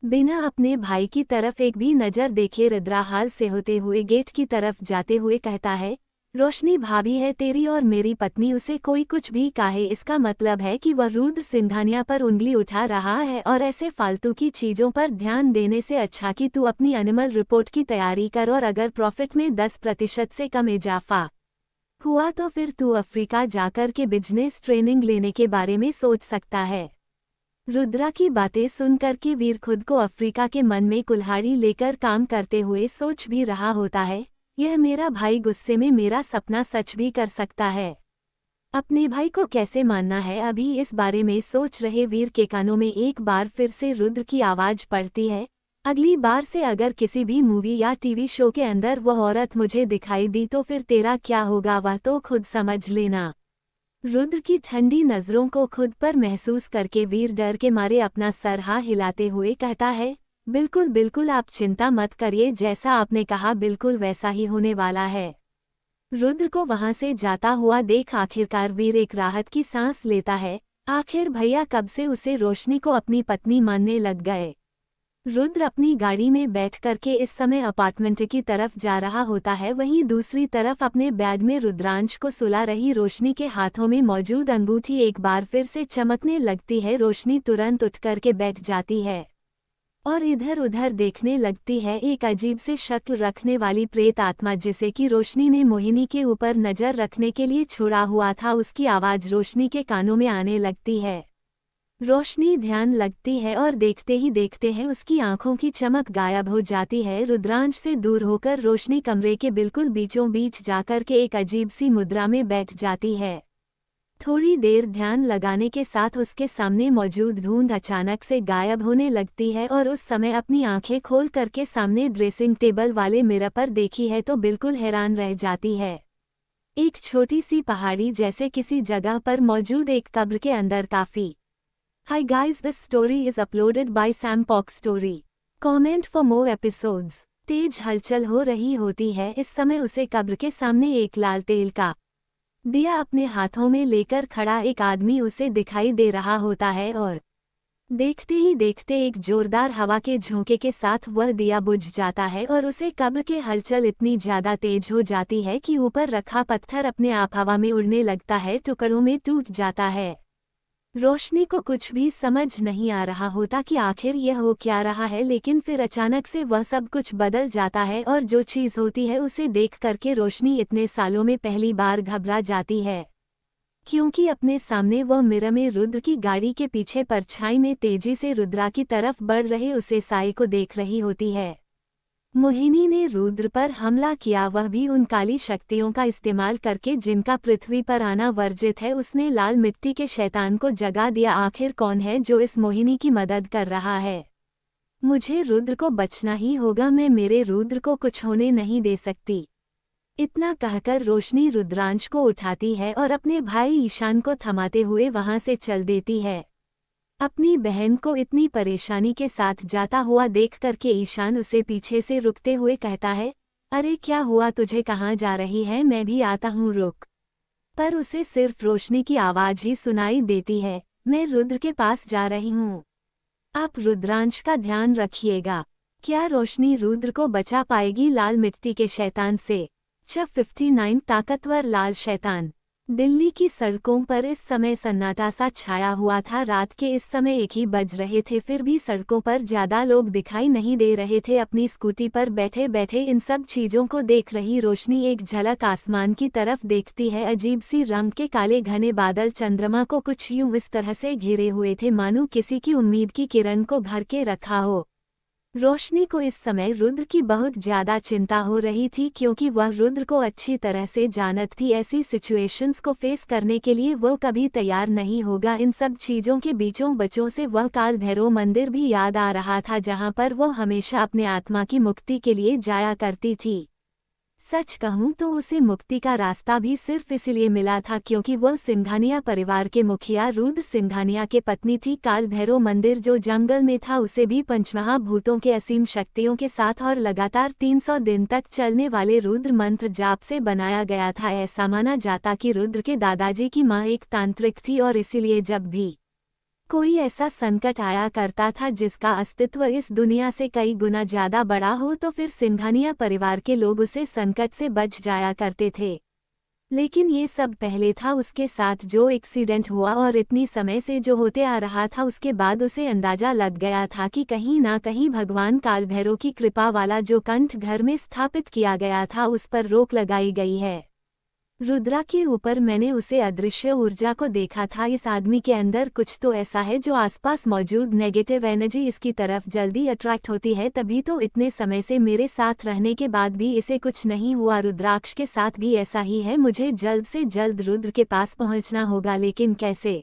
बिना अपने भाई की तरफ एक भी नजर देखे रुद्रा हाल से होते हुए गेट की तरफ जाते हुए कहता है, रोशनी भाभी है तेरी और मेरी पत्नी, उसे कोई कुछ भी कहे इसका मतलब है कि वह रुद्र सिंघानिया पर उंगली उठा रहा है। और ऐसे फालतू की चीजों पर ध्यान देने से अच्छा कि तू अपनी एनिमल रिपोर्ट की तैयारी कर, और अगर प्रॉफिट में 10% से कम इजाफा हुआ तो फिर तू अफ्रीका जाकर के बिजनेस ट्रेनिंग लेने के बारे में सोच सकता है। रुद्रा की बातें सुनकर के वीर खुद को अफ्रीका के मन में कुल्हाड़ी लेकर काम करते हुए सोच भी रहा होता है, यह मेरा भाई गुस्से में मेरा सपना सच भी कर सकता है। अपने भाई को कैसे मानना है, अभी इस बारे में सोच रहे वीर के कानों में एक बार फिर से रुद्र की आवाज पड़ती है, अगली बार से अगर किसी भी मूवी या टीवी शो के अंदर वह औरत मुझे दिखाई दी तो फिर तेरा क्या होगा वह तो खुद समझ लेना। रुद्र की ठंडी नजरों को खुद पर महसूस करके वीर डर के मारे अपना सर हिलाते हुए कहता है, बिल्कुल बिल्कुल आप चिंता मत करिए, जैसा आपने कहा बिल्कुल वैसा ही होने वाला है। रुद्र को वहां से जाता हुआ देख आखिरकार वीर एक राहत की सांस लेता है। आखिर भैया कब से उसे रोशनी को अपनी पत्नी मानने लग गए। रुद्र अपनी गाड़ी में बैठ करके इस समय अपार्टमेंट की तरफ जा रहा होता है। वहीं दूसरी तरफ अपने बैग में रुद्रांश को सुला रही रोशनी के हाथों में मौजूद अंगूठी एक बार फिर से चमकने लगती है। रोशनी तुरंत उठ करके बैठ जाती है और इधर उधर देखने लगती है। एक अजीब से शक्ल रखने वाली प्रेत आत्मा जिसे कि रोशनी ने मोहिनी के ऊपर नजर रखने के लिए छोड़ा हुआ था, उसकी आवाज रोशनी के कानों में आने लगती है। रोशनी ध्यान लगती है और देखते ही देखते हैं उसकी आंखों की चमक गायब हो जाती है। रुद्रांश से दूर होकर रोशनी कमरे के बिल्कुल बीचों बीच जाकर के एक अजीब सी मुद्रा में बैठ जाती है। थोड़ी देर ध्यान लगाने के साथ उसके सामने मौजूद धुंध अचानक से गायब होने लगती है और उस समय अपनी आंखें खोल करके सामने ड्रेसिंग टेबल वाले मिरर पर देखी है तो बिल्कुल हैरान रह जाती है। एक छोटी सी पहाड़ी जैसे किसी जगह पर मौजूद एक कब्र के अंदर काफी। Hi guys, this story is uploaded by Sam पॉक story. Comment for more episodes. तेज हलचल हो रही होती है। इस समय उसे कब्र के सामने एक लाल तेल का दिया अपने हाथों में लेकर खड़ा एक आदमी उसे दिखाई दे रहा होता है और देखते ही देखते एक जोरदार हवा के झोंके के साथ वह दिया बुझ जाता है और उसे कब्र के हलचल इतनी ज्यादा तेज हो जाती है कि ऊपर रखा पत्थर अपने आप हवा में उड़ने लगता है, टुकड़ों में टूट जाता है। रोशनी को कुछ भी समझ नहीं आ रहा होता कि आखिर यह हो क्या रहा है, लेकिन फिर अचानक से वह सब कुछ बदल जाता है और जो चीज़ होती है उसे देख करके रोशनी इतने सालों में पहली बार घबरा जाती है, क्योंकि अपने सामने वह मिरर में रुद्र की गाड़ी के पीछे परछाई में तेजी से रुद्रा की तरफ बढ़ रहे उसे साए को देख रही होती है। मोहिनी ने रुद्र पर हमला किया, वह भी उन काली शक्तियों का इस्तेमाल करके जिनका पृथ्वी पर आना वर्जित है। उसने लाल मिट्टी के शैतान को जगा दिया। आखिर कौन है जो इस मोहिनी की मदद कर रहा है? मुझे रुद्र को बचना ही होगा, मैं मेरे रुद्र को कुछ होने नहीं दे सकती। इतना कहकर रोशनी रुद्रांश को उठाती है और अपने भाई ईशान को थमाते हुए वहां से चल देती है। अपनी बहन को इतनी परेशानी के साथ जाता हुआ देख करके ईशान उसे पीछे से रुकते हुए कहता है, अरे क्या हुआ तुझे, कहाँ जा रही है? मैं भी आता हूँ, रुक। पर उसे सिर्फ रोशनी की आवाज ही सुनाई देती है, मैं रुद्र के पास जा रही हूँ, आप रुद्रांश का ध्यान रखिएगा। क्या रोशनी रुद्र को बचा पाएगी लाल मिट्टी के शैतान से? चैप्टर 59 ताकतवर लाल शैतान। दिल्ली की सड़कों पर इस समय सन्नाटा सा छाया हुआ था। रात के इस समय 1 ही बज रहे थे, फिर भी सड़कों पर ज्यादा लोग दिखाई नहीं दे रहे थे। अपनी स्कूटी पर बैठे बैठे इन सब चीजों को देख रही रोशनी एक झलक आसमान की तरफ देखती है। अजीब सी रंग के काले घने बादल चंद्रमा को कुछ यूं इस तरह से घिरे हुए थे मानो किसी की उम्मीद की किरण को भर के रखा हो। रोशनी को इस समय रुद्र की बहुत ज्यादा चिंता हो रही थी, क्योंकि वह रुद्र को अच्छी तरह से जानत थी। ऐसी सिचुएशंस को फेस करने के लिए वो कभी तैयार नहीं होगा। इन सब चीजों के बीचों बच्चों से वह काल भैरव मंदिर भी याद आ रहा था, जहां पर वो हमेशा अपने आत्मा की मुक्ति के लिए जाया करती थी। सच कहूं तो उसे मुक्ति का रास्ता भी सिर्फ इसलिए मिला था क्योंकि वह सिंघानिया परिवार के मुखिया रुद्र सिंघानिया के पत्नी थी। काल भैरव मंदिर जो जंगल में था उसे भी पंचमहाभूतों के असीम शक्तियों के साथ और लगातार 300 दिन तक चलने वाले रुद्र मंत्र जाप से बनाया गया था। ऐसा माना जाता कि रुद्र के दादाजी की मां एक तांत्रिक थी और इसीलिए जब भी कोई ऐसा संकट आया करता था जिसका अस्तित्व इस दुनिया से कई गुना ज्यादा बड़ा हो, तो फिर सिंघानिया परिवार के लोग उसे संकट से बच जाया करते थे। लेकिन ये सब पहले था उसके साथ जो एक्सीडेंट हुआ, और इतनी समय से जो होते आ रहा था उसके बाद उसे अंदाजा लग गया था कि कहीं ना कहीं भगवान काल भैरव की कृपा वाला जो कंठ घर में स्थापित किया गया था उस पर रोक लगाई गई है। रुद्रा के ऊपर मैंने उसे अदृश्य ऊर्जा को देखा था। इस आदमी के अंदर कुछ तो ऐसा है जो आसपास मौजूद नेगेटिव एनर्जी इसकी तरफ जल्दी अट्रैक्ट होती है, तभी तो इतने समय से मेरे साथ रहने के बाद भी इसे कुछ नहीं हुआ। रुद्राक्ष के साथ भी ऐसा ही है। मुझे जल्द से जल्द रुद्र के पास पहुंचना होगा, लेकिन कैसे?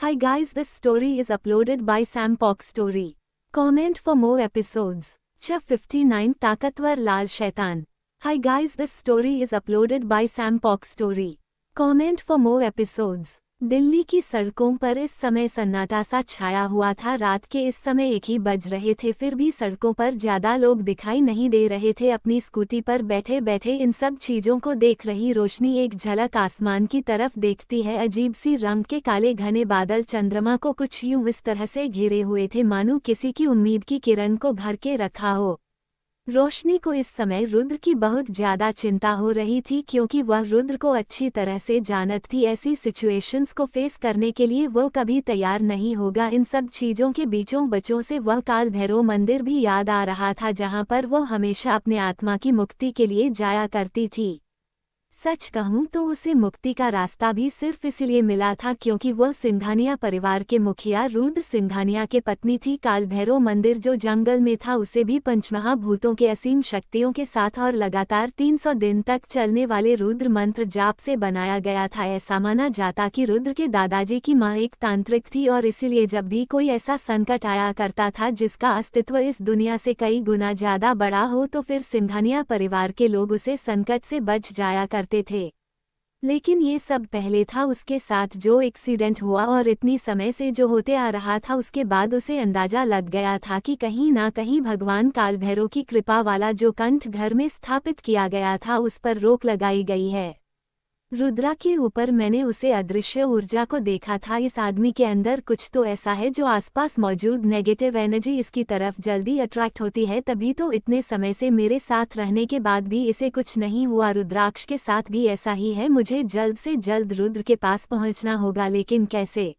हाय guys, this story is uploaded by Sam पॉक story. Comment for more episodes. Chapter 59 ताकतवर लाल शैतान। Hi guys, this story is uploaded by Sam Pok Story. Comment for more episodes. Delhi की सड़कों पर इस समय सन्नाटा सा छाया हुआ था। रात के इस समय 1 ही बज रहे थे, फिर भी सड़कों पर ज्यादा लोग दिखाई नहीं दे रहे थे। अपनी स्कूटी पर बैठे बैठे इन सब चीजों को देख रही रोशनी एक झलक आसमान की तरफ देखती है। अजीब सी रंग के काले घने बादल चंद्रमा को कुछ यूं इस तरह से घिरे हुए थे मानो किसी की उम्मीद की किरण को भर के रखा हो। रोशनी को इस समय रुद्र की बहुत ज्यादा चिंता हो रही थी, क्योंकि वह रुद्र को अच्छी तरह से जानत थी। ऐसी सिचुएशंस को फेस करने के लिए वो कभी तैयार नहीं होगा। इन सब चीजों के बीचों बच्चों से वह काल भैरव मंदिर भी याद आ रहा था, जहां पर वो हमेशा अपने आत्मा की मुक्ति के लिए जाया करती थी। सच कहूं तो उसे मुक्ति का रास्ता भी सिर्फ इसलिए मिला था क्योंकि वह सिंघानिया परिवार के मुखिया रुद्र सिंघानिया के पत्नी थी। काल भैरव मंदिर जो जंगल में था उसे भी पंचमहाभूतों के असीम शक्तियों के साथ और लगातार 300 दिन तक चलने वाले रुद्र मंत्र जाप से बनाया गया था। ऐसा माना जाता कि रुद्र के दादाजी की मां एक तांत्रिक थी और इसीलिए जब भी कोई ऐसा संकट आया करता था जिसका अस्तित्व इस दुनिया से कई गुना ज्यादा बड़ा हो, तो फिर सिंघानिया परिवार के लोग उसे संकट से बच जाया करते थे। लेकिन ये सब पहले था उसके साथ जो एक्सीडेंट हुआ, और इतनी समय से जो होते आ रहा था उसके बाद उसे अंदाजा लग गया था कि कहीं ना कहीं भगवान काल भैरव की कृपा वाला जो कंठ घर में स्थापित किया गया था उस पर रोक लगाई गई है। रुद्रा के ऊपर मैंने उसे अदृश्य ऊर्जा को देखा था। इस आदमी के अंदर कुछ तो ऐसा है जो आसपास मौजूद नेगेटिव एनर्जी इसकी तरफ जल्दी अट्रैक्ट होती है, तभी तो इतने समय से मेरे साथ रहने के बाद भी इसे कुछ नहीं हुआ। रुद्राक्ष के साथ भी ऐसा ही है। मुझे जल्द से जल्द रुद्र के पास पहुंचना होगा, लेकिन कैसे?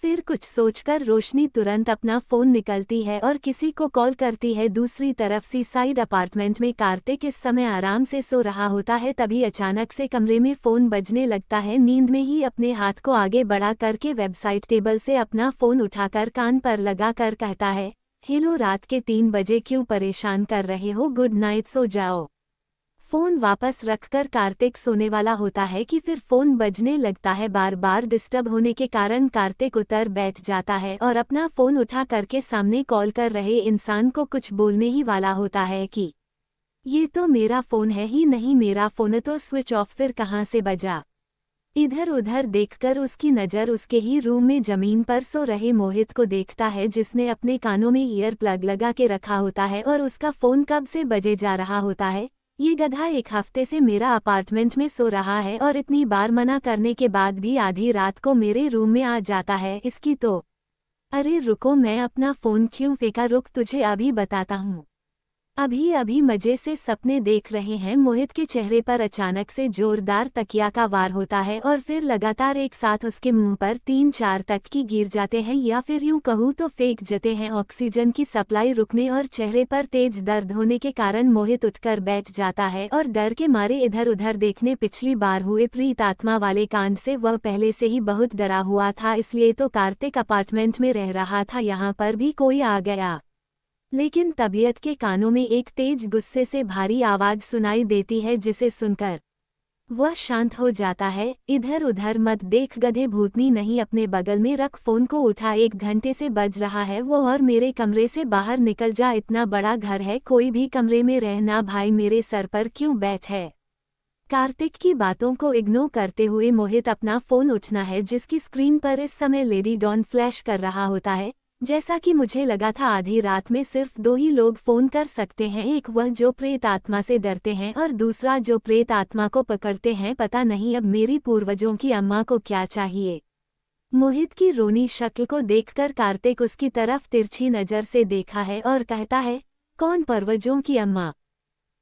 फिर कुछ सोचकर रोशनी तुरंत अपना फोन निकलती है और किसी को कॉल करती है। दूसरी तरफ सी साइड अपार्टमेंट में कार्तिक इस समय आराम से सो रहा होता है, तभी अचानक से कमरे में फोन बजने लगता है। नींद में ही अपने हाथ को आगे बढ़ा करके वेबसाइट टेबल से अपना फोन उठाकर कान पर लगा कर कहता है, हेलो, रात के 3 बजे क्यों परेशान कर रहे हो? गुड नाइट, सो जाओ। फोन वापस रखकर कार्तिक सोने वाला होता है कि फिर फोन बजने लगता है। बार बार डिस्टर्ब होने के कारण कार्तिक उतर बैठ जाता है और अपना फोन उठा करके सामने कॉल कर रहे इंसान को कुछ बोलने ही वाला होता है कि ये तो मेरा फोन है ही नहीं, मेरा फोन तो स्विच ऑफ, फिर कहाँ से बजा। इधर उधर देखकर उसकी नज़र उसके ही रूम में जमीन पर सो रहे मोहित को देखता है, जिसने अपने कानों में ईयर प्लग लगा के रखा होता है और उसका फोन कब से बजे जा रहा होता है। ये गधा 1 हफ्ते से मेरा अपार्टमेंट में सो रहा है और इतनी बार मना करने के बाद भी आधी रात को मेरे रूम में आ जाता है, इसकी तो। अरे रुको, मैं अपना फोन क्यों फेंका? रुक, तुझे अभी बताता हूँ। अभी अभी मजे से सपने देख रहे हैं। मोहित के चेहरे पर अचानक से जोरदार तकिया का वार होता है और फिर लगातार एक साथ उसके मुंह पर 3-4 तक की गिर जाते हैं, या फिर यूं कहूँ तो फेंक जाते हैं। ऑक्सीजन की सप्लाई रुकने और चेहरे पर तेज दर्द होने के कारण मोहित उठकर बैठ जाता है और डर के मारे इधर उधर देखने। पिछली बार हुए प्रीत आत्मा वाले कांड से वह पहले से ही बहुत डरा हुआ था, इसलिए तो कार्तिक अपार्टमेंट में रह रहा था, यहाँ पर भी कोई आ गया। लेकिन तबीयत के कानों में एक तेज गुस्से से भारी आवाज सुनाई देती है, जिसे सुनकर वह शांत हो जाता है। इधर उधर मत देख गधे, भूतनी नहीं, अपने बगल में रख फोन को उठा। 1 घंटे से बज रहा है वो और मेरे कमरे से बाहर निकल जा। इतना बड़ा घर है, कोई भी कमरे में रहना भाई, मेरे सर पर क्यों बैठ है। कार्तिक की बातों को इग्नोर करते हुए मोहित अपना फोन उठना है, जिसकी स्क्रीन पर इस समय लेडी डॉन फ्लैश कर रहा होता है। जैसा कि मुझे लगा था, आधी रात में सिर्फ 2 ही लोग फोन कर सकते हैं, एक वह जो प्रेत आत्मा से डरते हैं और दूसरा जो प्रेत आत्मा को पकड़ते हैं। पता नहीं अब मेरी पूर्वजों की अम्मा को क्या चाहिए। मोहित की रोनी शक्ल को देखकर कार्तिक उसकी तरफ तिरछी नज़र से देखा है और कहता है, कौन पूर्वजों की अम्मा?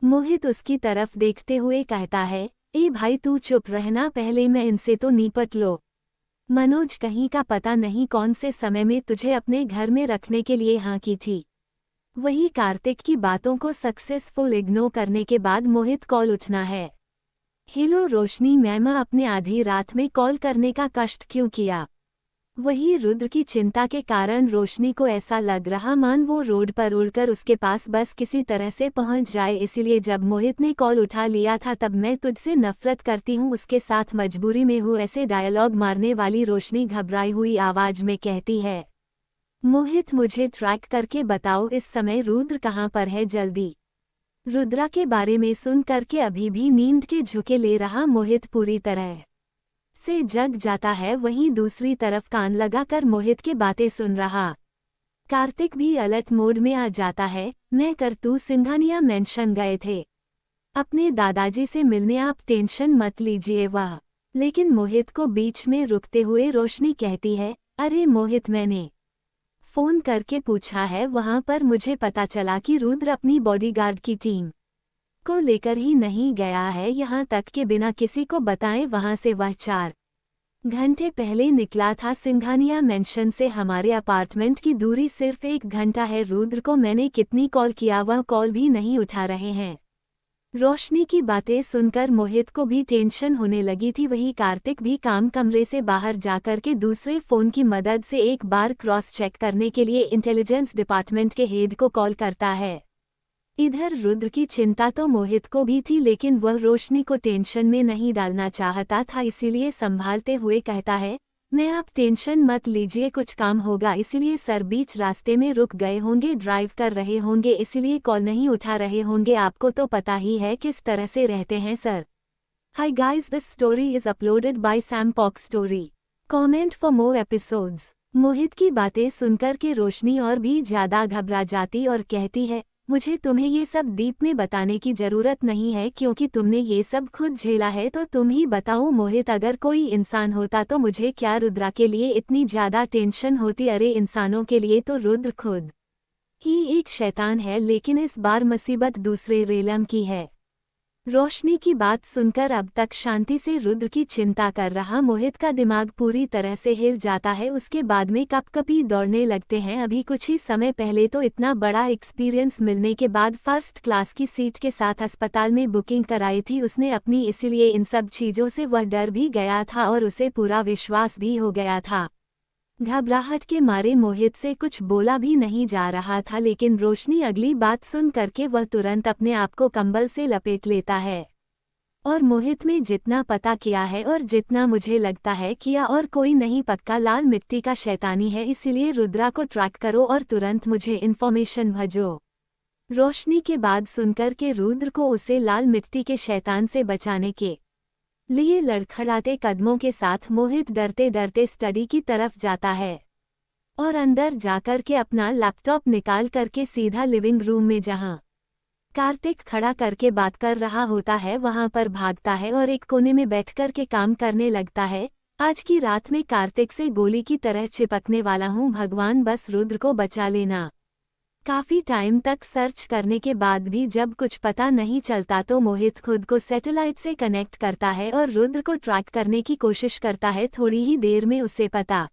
मोहित उसकी तरफ देखते हुए कहता है, ए भाई तू चुप रहना, पहले मैं इनसे तो निपट लो। मनोज कहीं का पता नहीं कौन से समय में तुझे अपने घर में रखने के लिए हाँ की थी। वही कार्तिक की बातों को सक्सेसफुल इग्नोर करने के बाद मोहित कॉल उठना है। हेलो रोशनी मैम, अपने आधी रात में कॉल करने का कष्ट क्यों किया? वही रुद्र की चिंता के कारण रोशनी को ऐसा लग रहा मान वो रोड पर उड़कर उसके पास बस किसी तरह से पहुंच जाए, इसीलिए जब मोहित ने कॉल उठा लिया था तब मैं तुझसे नफरत करती हूँ, उसके साथ मजबूरी में हूँ, ऐसे डायलॉग मारने वाली रोशनी घबराई हुई आवाज में कहती है। मोहित, मुझे ट्रैक करके बताओ इस समय रुद्र कहाँ पर है, जल्दी। रुद्रा के बारे में सुन करके अभी भी नींद के झुके ले रहा मोहित पूरी तरह से जग जाता है। वहीं दूसरी तरफ कान लगाकर मोहित की बातें सुन रहा कार्तिक भी अलर्ट मोड में आ जाता है। मैं कर तू सिंघानिया मेंशन गए थे अपने दादाजी से मिलने, आप टेंशन मत लीजिए। वह लेकिन मोहित को बीच में रुकते हुए रोशनी कहती है, अरे मोहित, मैंने फोन करके पूछा है, वहां पर मुझे पता चला कि रुद्र अपनी बॉडीगार्ड की टीम को लेकर ही नहीं गया है, यहाँ तक कि बिना किसी को बताए वहां से वह 4 घंटे पहले निकला था। सिंघानिया मेंशन से हमारे अपार्टमेंट की दूरी सिर्फ 1 घंटा है। रुद्र को मैंने कितनी कॉल किया, वह कॉल भी नहीं उठा रहे हैं। रोशनी की बातें सुनकर मोहित को भी टेंशन होने लगी थी। वही कार्तिक भी काम कमरे से बाहर जाकर के दूसरे फोन की मदद से एक बार क्रॉस चेक करने के लिए इंटेलिजेंस डिपार्टमेंट के हेड को कॉल करता है। इधर रुद्र की चिंता तो मोहित को भी थी, लेकिन वह रोशनी को टेंशन में नहीं डालना चाहता था, इसीलिए संभालते हुए कहता है, मैं आप टेंशन मत लीजिए, कुछ काम होगा इसीलिए सर बीच रास्ते में रुक गए होंगे, ड्राइव कर रहे होंगे इसीलिए कॉल नहीं उठा रहे होंगे, आपको तो पता ही है किस तरह से रहते हैं sir. Hi guys, this story is uploaded by Sam पॉक story. Comment for more episodes. Mohit की बातें सुनकर के रोशनी और भी ज्यादा घबरा जाती और कहती है, मुझे तुम्हें ये सब डीप में बताने की जरूरत नहीं है, क्योंकि तुमने ये सब खुद झेला है, तो तुम ही बताओ मोहित, अगर कोई इंसान होता तो मुझे क्या रुद्रा के लिए इतनी ज्यादा टेंशन होती? अरे इंसानों के लिए तो रुद्र खुद ही एक शैतान है, लेकिन इस बार मुसीबत दूसरे रेलम की है। रोशनी की बात सुनकर अब तक शांति से रुद्र की चिंता कर रहा मोहित का दिमाग पूरी तरह से हिल जाता है। उसके बाद में कपकपी दौड़ने लगते हैं। अभी कुछ ही समय पहले तो इतना बड़ा एक्सपीरियंस मिलने के बाद फर्स्ट क्लास की सीट के साथ अस्पताल में बुकिंग कराई थी उसने अपनी, इसीलिए इन सब चीज़ों से वह डर भी गया था और उसे पूरा विश्वास भी हो गया था। घबराहट के मारे मोहित से कुछ बोला भी नहीं जा रहा था, लेकिन रोशनी अगली बात सुन करके वह तुरंत अपने आप को कंबल से लपेट लेता है। और मोहित में जितना पता किया है और जितना मुझे लगता है किया और कोई नहीं, पक्का लाल मिट्टी का शैतानी है, इसीलिए रुद्रा को ट्रैक करो और तुरंत मुझे इन्फॉर्मेशन भेजो। रोशनी के बाद सुनकर के रुद्र को उसे लाल मिट्टी के शैतान से बचाने के लिए लड़खड़ाते कदमों के साथ मोहित डरते डरते स्टडी की तरफ जाता है और अंदर जाकर के अपना लैपटॉप निकाल करके सीधा लिविंग रूम में जहां कार्तिक खड़ा करके बात कर रहा होता है वहां पर भागता है और एक कोने में बैठकर के काम करने लगता है। आज की रात में कार्तिक से गोली की तरह चिपकने वाला हूं, भगवान बस रुद्र को बचा लेना। काफी टाइम तक सर्च करने के बाद भी जब कुछ पता नहीं चलता तो मोहित खुद को सैटेलाइट से कनेक्ट करता है और रुद्र को ट्रैक करने की कोशिश करता है। थोड़ी ही देर में उसे पता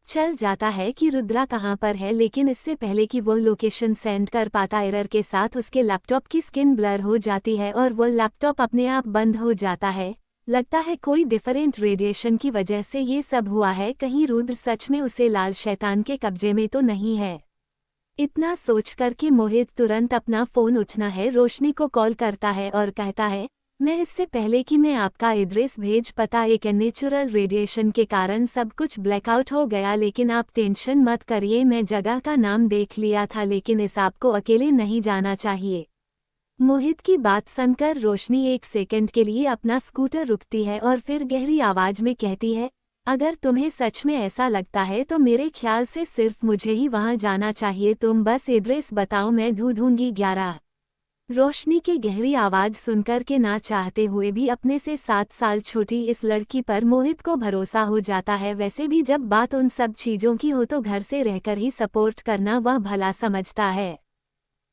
चल जाता है कि रुद्रा कहाँ पर है, लेकिन इससे पहले कि वो लोकेशन सेंड कर पाता एरर के साथ उसके लैपटॉप की स्क्रीन ब्लर हो जाती है और वो लैपटॉप अपने आप बंद हो जाता है। लगता है कोई डिफरेंट रेडिएशन की वजह से ये सब हुआ है, कहीं रुद्र सच में उसे लाल शैतान के कब्जे में तो नहीं है। इतना सोच करके मोहित तुरंत अपना फोन उठना है, रोशनी को कॉल करता है और कहता है, मैं इससे पहले कि मैं आपका एड्रेस भेज पता एक नेचुरल रेडिएशन के कारण सब कुछ ब्लैकआउट हो गया, लेकिन आप टेंशन मत करिए, मैं जगह का नाम देख लिया था, लेकिन इस आपको अकेले नहीं जाना चाहिए। मोहित की बात सुनकर रोशनी एक सेकंड के लिए अपना स्कूटर रुकती है और फिर गहरी आवाज में कहती है, अगर तुम्हें सच में ऐसा लगता है तो मेरे ख्याल से सिर्फ मुझे ही वहां जाना चाहिए, तुम बस एड्रेस बताओ, मैं ढूंढूंगी 11। रोशनी की गहरी आवाज सुनकर के ना चाहते हुए भी अपने से 7 साल छोटी इस लड़की पर मोहित को भरोसा हो जाता है। वैसे भी जब बात उन सब चीजों की हो तो घर से रहकर ही सपोर्ट करना वह भला समझता है।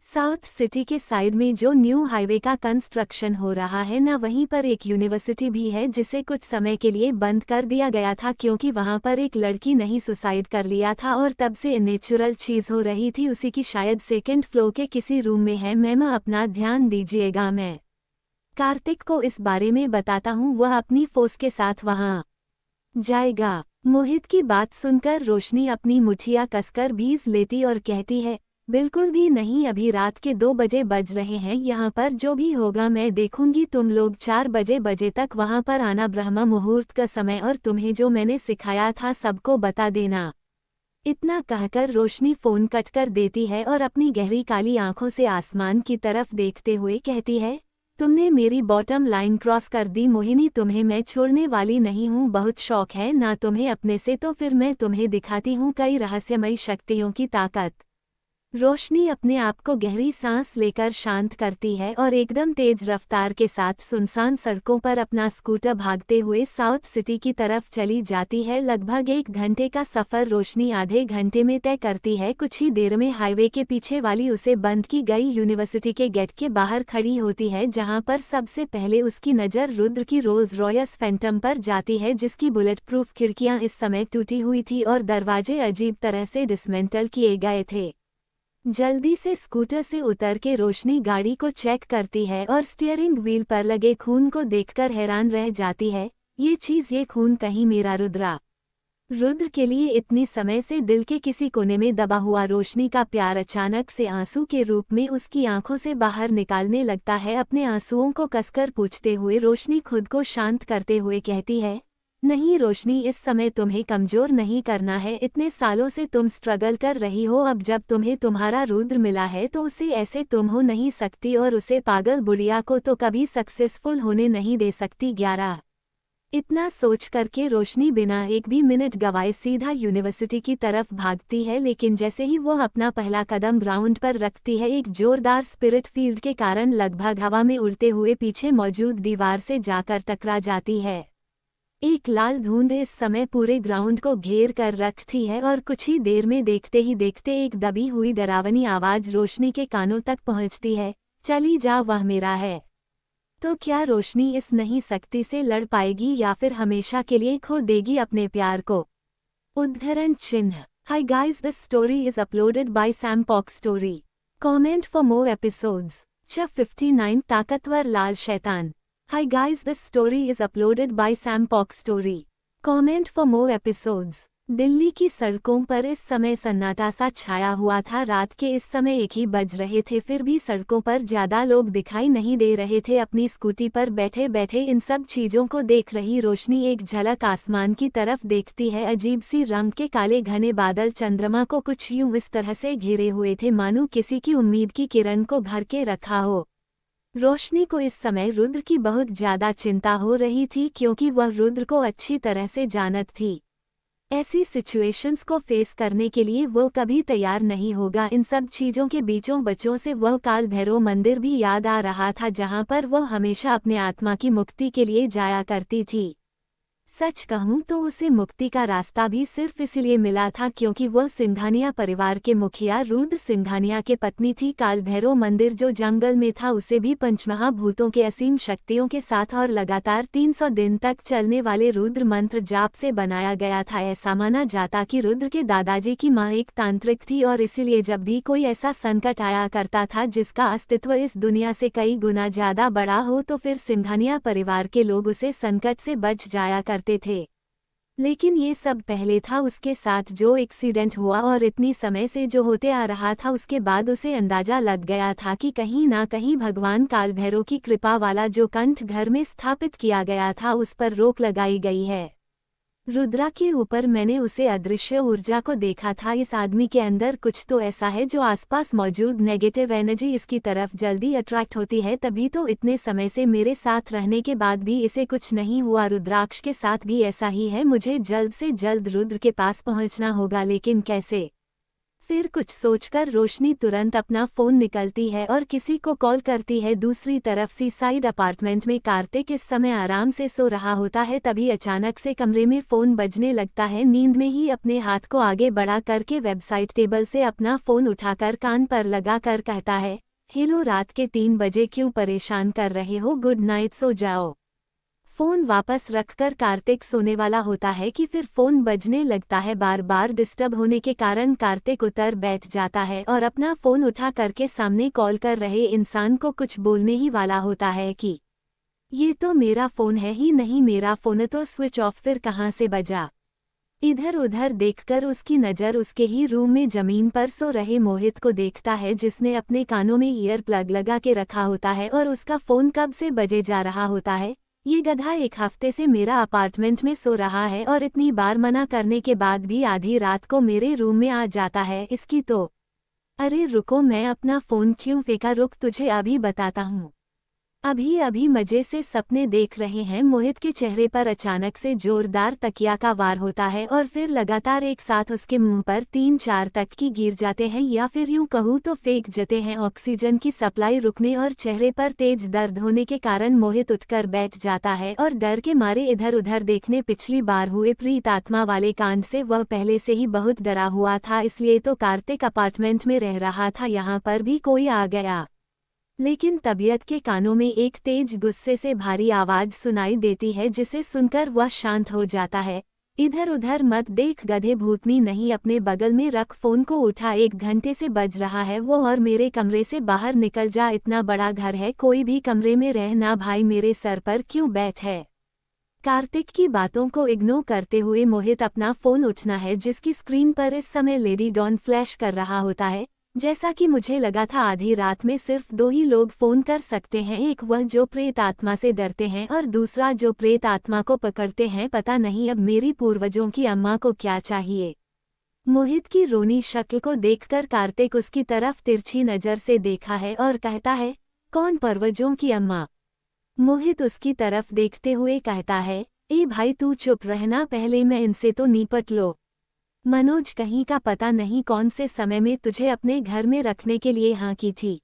साउथ सिटी के साइड में जो न्यू हाईवे का कंस्ट्रक्शन हो रहा है ना, वहीं पर एक यूनिवर्सिटी भी है जिसे कुछ समय के लिए बंद कर दिया गया था, क्योंकि वहां पर एक लड़की नहीं सुसाइड कर लिया था और तब से नेचुरल चीज हो रही थी, उसी की शायद सेकंड फ्लोर के किसी रूम में है। मैम अपना ध्यान दीजिएगा, मैं कार्तिक को इस बारे में बताता हूँ, वह अपनी फोर्स के साथ वहां जाएगा। मोहित की बात सुनकर रोशनी अपनी मुठिया कसकर भीज लेती और कहती है, बिल्कुल भी नहीं, अभी रात के 2 बजे बज रहे हैं, यहाँ पर जो भी होगा मैं देखूंगी, तुम लोग 4 बजे तक वहाँ पर आना, ब्रह्म मुहूर्त का समय, और तुम्हें जो मैंने सिखाया था सबको बता देना। इतना कहकर रोशनी फोन कट कर देती है और अपनी गहरी काली आंखों से आसमान की तरफ देखते हुए कहती है, तुमने मेरी बॉटम लाइन क्रॉस कर दी मोहिनी, तुम्हें मैं छोड़ने वाली नहीं हूँ। बहुत शौक है ना तुम्हें अपने से, तो फिर मैं तुम्हें दिखाती हूँ कई रहस्यमयी शक्तियों की ताकत। रोशनी अपने आप को गहरी सांस लेकर शांत करती है और एकदम तेज रफ्तार के साथ सुनसान सड़कों पर अपना स्कूटर भागते हुए साउथ सिटी की तरफ चली जाती है। लगभग 1 घंटे का सफर रोशनी आधे घंटे में तय करती है। कुछ ही देर में हाईवे के पीछे वाली उसे बंद की गई यूनिवर्सिटी के गेट के बाहर खड़ी होती है, जहां पर सबसे पहले उसकी नज़र रुद्र की रोल्स रॉयस फैंटम पर जाती है, जिसकी बुलेट प्रूफ खिड़कियां इस समय टूटी हुई थी और दरवाजे अजीब तरह से डिसमेंटल किए गए थे। जल्दी से स्कूटर से उतर के रोशनी गाड़ी को चेक करती है और स्टीयरिंग व्हील पर लगे खून को देखकर हैरान रह जाती है। ये खून कहीं मेरा रुद्र के लिए इतनी समय से दिल के किसी कोने में दबा हुआ रोशनी का प्यार अचानक से आंसू के रूप में उसकी आंखों से बाहर निकालने लगता है। अपने आंसुओं को कसकर पूछते हुए रोशनी खुद को शांत करते हुए कहती है, नहीं रोशनी, इस समय तुम्हें कमजोर नहीं करना है, इतने सालों से तुम स्ट्रगल कर रही हो, अब जब तुम्हें तुम्हारा रुद्र मिला है तो उसे ऐसे तुम हो नहीं सकती और उसे पागल बुढ़िया को तो कभी सक्सेसफुल होने नहीं दे सकती। 11 इतना सोच करके रोशनी बिना एक भी मिनट गवाए सीधा यूनिवर्सिटी की तरफ भागती है, लेकिन जैसे ही वो अपना पहला कदम ग्राउंड पर रखती है, एक जोरदार स्पिरिट फील्ड के कारण लगभग हवा में उड़ते हुए पीछे मौजूद दीवार से जाकर टकरा जाती है। एक लाल धुंध इस समय पूरे ग्राउंड को घेर कर रखती है और कुछ ही देर में देखते ही देखते एक दबी हुई डरावनी आवाज रोशनी के कानों तक पहुंचती है, चली जा, वह मेरा है। तो क्या रोशनी इस नई शक्ति से लड़ पाएगी या फिर हमेशा के लिए खो देगी अपने प्यार को? उद्धरण चिन्ह। हाय guys, this story is uploaded by Sam पॉक story. Comment for more episodes. Chapter 59 ताकतवर लाल शैतान। Hi guys, this story is uploaded by Sam Pok Story. Comment for more episodes. Delhi की सड़कों पर इस समय सन्नाटा सा छाया हुआ था। रात के इस समय 1 ही बज रहे थे, फिर भी सड़कों पर ज्यादा लोग दिखाई नहीं दे रहे थे। अपनी स्कूटी पर बैठे बैठे इन सब चीजों को देख रही रोशनी एक झलक आसमान की तरफ देखती है। अजीब सी रंग के काले घने बादल चंद्रमा को कुछ यूं इस तरह से घेरे हुए थे मानो किसी की उम्मीद की किरण को भर के रखा हो। रोशनी को इस समय रुद्र की बहुत ज्यादा चिंता हो रही थी, क्योंकि वह रुद्र को अच्छी तरह से जानत थी। ऐसी सिचुएशंस को फेस करने के लिए वो कभी तैयार नहीं होगा। इन सब चीजों के बीचों बच्चों से वह काल भैरव मंदिर भी याद आ रहा था, जहां पर वह हमेशा अपने आत्मा की मुक्ति के लिए जाया करती थी। सच कहूं तो उसे मुक्ति का रास्ता भी सिर्फ इसलिए मिला था क्योंकि वह सिंघानिया परिवार के मुखिया रुद्र सिंघानिया के पत्नी थी। काल भैरव मंदिर जो जंगल में था उसे भी पंचमहाभूतों के असीम शक्तियों के साथ और लगातार 300 दिन तक चलने वाले रुद्र मंत्र जाप से बनाया गया था। ऐसा माना जाता कि रुद्र के दादाजी की मां एक तांत्रिक थी और इसीलिए जब भी कोई ऐसा संकट आया करता था जिसका अस्तित्व इस दुनिया से कई गुना ज्यादा बड़ा हो, तो फिर सिंघानिया परिवार के लोग उसे संकट से बच जाया करते थे। लेकिन ये सब पहले था उसके साथ जो एक्सीडेंट हुआ, और इतनी समय से जो होते आ रहा था उसके बाद उसे अंदाजा लग गया था कि कहीं ना कहीं भगवान काल भैरव की कृपा वाला जो कंठ घर में स्थापित किया गया था उस पर रोक लगाई गई है। रुद्रा के ऊपर मैंने उसे अदृश्य ऊर्जा को देखा था। इस आदमी के अंदर कुछ तो ऐसा है जो आसपास मौजूद नेगेटिव एनर्जी इसकी तरफ जल्दी अट्रैक्ट होती है, तभी तो इतने समय से मेरे साथ रहने के बाद भी इसे कुछ नहीं हुआ। रुद्राक्ष के साथ भी ऐसा ही है। मुझे जल्द से जल्द रुद्र के पास पहुंचना होगा, लेकिन कैसे? फिर कुछ सोचकर रोशनी तुरंत अपना फोन निकलती है और किसी को कॉल करती है। दूसरी तरफ सी साइड अपार्टमेंट में कार्तिक इस समय आराम से सो रहा होता है, तभी अचानक से कमरे में फोन बजने लगता है। नींद में ही अपने हाथ को आगे बढ़ा करके वेबसाइट टेबल से अपना फोन उठाकर कान पर लगा कर कहता है, हेलो, रात के 3 बजे क्यों परेशान कर रहे हो? गुड नाइट, सो जाओ। फोन वापस रखकर कार्तिक सोने वाला होता है कि फिर फोन बजने लगता है। बार बार डिस्टर्ब होने के कारण कार्तिक उतर बैठ जाता है और अपना फोन उठा करके सामने कॉल कर रहे इंसान को कुछ बोलने ही वाला होता है कि ये तो मेरा फोन है ही नहीं, मेरा फोन तो स्विच ऑफ, फिर कहाँ से बजा? इधर उधर देखकर उसकी नज़र उसके ही रूम में जमीन पर सो रहे मोहित को देखता है, जिसने अपने कानों में ईयर प्लग लगा के रखा होता है और उसका फोन कब से बजे जा रहा होता है। ये गधा 1 हफ्ते से मेरा अपार्टमेंट में सो रहा है और इतनी बार मना करने के बाद भी आधी रात को मेरे रूम में आ जाता है। इसकी तो अरे रुको, मैं अपना फोन क्यों फेंका? रुक, तुझे अभी बताता हूँ। अभी अभी मजे से सपने देख रहे हैं। मोहित के चेहरे पर अचानक से जोरदार तकिया का वार होता है और फिर लगातार एक साथ उसके मुंह पर 3-4 तकिए गिर जाते हैं, या फिर यूं कहूँ तो फेंक जाते हैं। ऑक्सीजन की सप्लाई रुकने और चेहरे पर तेज दर्द होने के कारण मोहित उठकर बैठ जाता है और डर के मारे इधर उधर देखने पिछली बार हुए प्रीत आत्मा वाले कांड से वह पहले से ही बहुत डरा हुआ था, इसलिए तो कार्तिक अपार्टमेंट में रह रहा था, यहाँ पर भी कोई आ गया। लेकिन तबीयत के कानों में एक तेज गुस्से से भारी आवाज सुनाई देती है, जिसे सुनकर वह शांत हो जाता है। इधर उधर मत देख गधे, भूतनी नहीं, अपने बगल में रख फोन को उठा। 1 घंटे से बज रहा है वो, और मेरे कमरे से बाहर निकल जा। इतना बड़ा घर है, कोई भी कमरे में रह ना भाई, मेरे सर पर क्यों बैठ है? कार्तिक की बातों को इग्नोर करते हुए मोहित अपना फोन उठना है, जिसकी स्क्रीन पर इस समय लेडी डॉन फ्लैश कर रहा होता है। जैसा कि मुझे लगा था, आधी रात में सिर्फ 2 ही लोग फोन कर सकते हैं, एक वह जो प्रेत आत्मा से डरते हैं और दूसरा जो प्रेत आत्मा को पकड़ते हैं। पता नहीं अब मेरी पूर्वजों की अम्मा को क्या चाहिए। मोहित की रोनी शक्ल को देखकर कार्तिक उसकी तरफ तिरछी नजर से देखा है और कहता है, कौन पूर्वजों की अम्मा? मोहित उसकी तरफ देखते हुए कहता है, ए भाई तू चुप रहना, पहले मैं इनसे तो निपट लो। मनोज कहीं का पता नहीं कौन से समय में तुझे अपने घर में रखने के लिए हाँ की थी।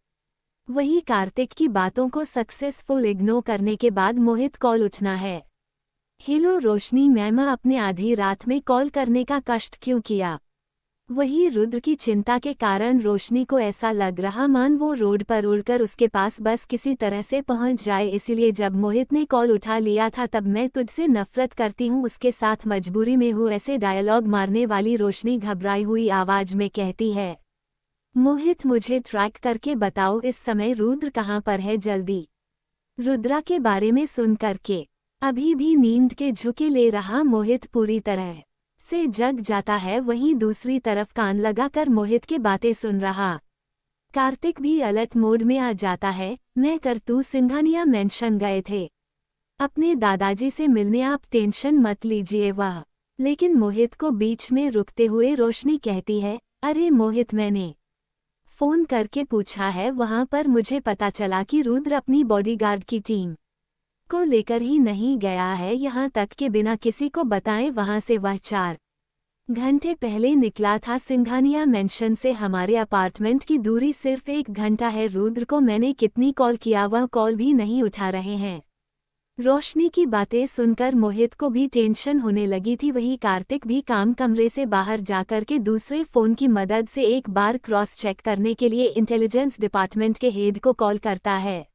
वही कार्तिक की बातों को सक्सेसफुल इग्नोर करने के बाद मोहित कॉल उठना है। हेलो रोशनी मैम, अपने आधी रात में कॉल करने का कष्ट क्यों किया? वही रुद्र की चिंता के कारण रोशनी को ऐसा लग रहा मान वो रोड पर उड़कर उसके पास बस किसी तरह से पहुंच जाए, इसीलिए जब मोहित ने कॉल उठा लिया था तब मैं तुझसे नफरत करती हूँ, उसके साथ मजबूरी में हूँ, ऐसे डायलॉग मारने वाली रोशनी घबराई हुई आवाज में कहती है। मोहित मुझे ट्रैक करके बताओ इस समय रुद्र कहाँ पर है जल्दी। रुद्रा के बारे में सुन करके अभी भी नींद के झुके ले रहा मोहित पूरी तरह से जग जाता है, वहीं दूसरी तरफ कान लगाकर मोहित की बातें सुन रहा कार्तिक भी अलर्ट मोड में आ जाता है। मैं कर तू सिंघानिया मेंशन गए थे अपने दादाजी से मिलने, आप टेंशन मत लीजिए वह। लेकिन मोहित को बीच में रुकते हुए रोशनी कहती है, अरे मोहित, मैंने फोन करके पूछा है वहां पर, मुझे पता चला कि रुद्र अपनी बॉडीगार्ड की टीम को लेकर ही नहीं गया है, यहाँ तक कि बिना किसी को बताए वहां से वह 4 घंटे पहले निकला था। सिंघानिया मेंशन से हमारे अपार्टमेंट की दूरी सिर्फ 1 घंटा है। रुद्र को मैंने कितनी कॉल किया, वह कॉल भी नहीं उठा रहे हैं। रोशनी की बातें सुनकर मोहित को भी टेंशन होने लगी थी। वही कार्तिक भी काम कमरे से बाहर जाकर के दूसरे फोन की मदद से एक बार क्रॉस चेक करने के लिए इंटेलिजेंस डिपार्टमेंट के हेड को कॉल करता है।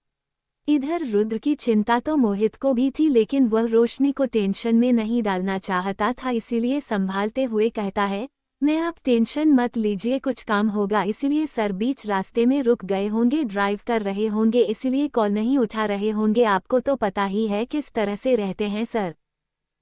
इधर रुद्र की चिंता तो मोहित को भी थी, लेकिन वह रोशनी को टेंशन में नहीं डालना चाहता था, इसीलिए संभालते हुए कहता है, मैं आप टेंशन मत लीजिए, कुछ काम होगा इसीलिए सर बीच रास्ते में रुक गए होंगे, ड्राइव कर रहे होंगे इसीलिए कॉल नहीं उठा रहे होंगे, आपको तो पता ही है किस तरह से रहते हैं sir.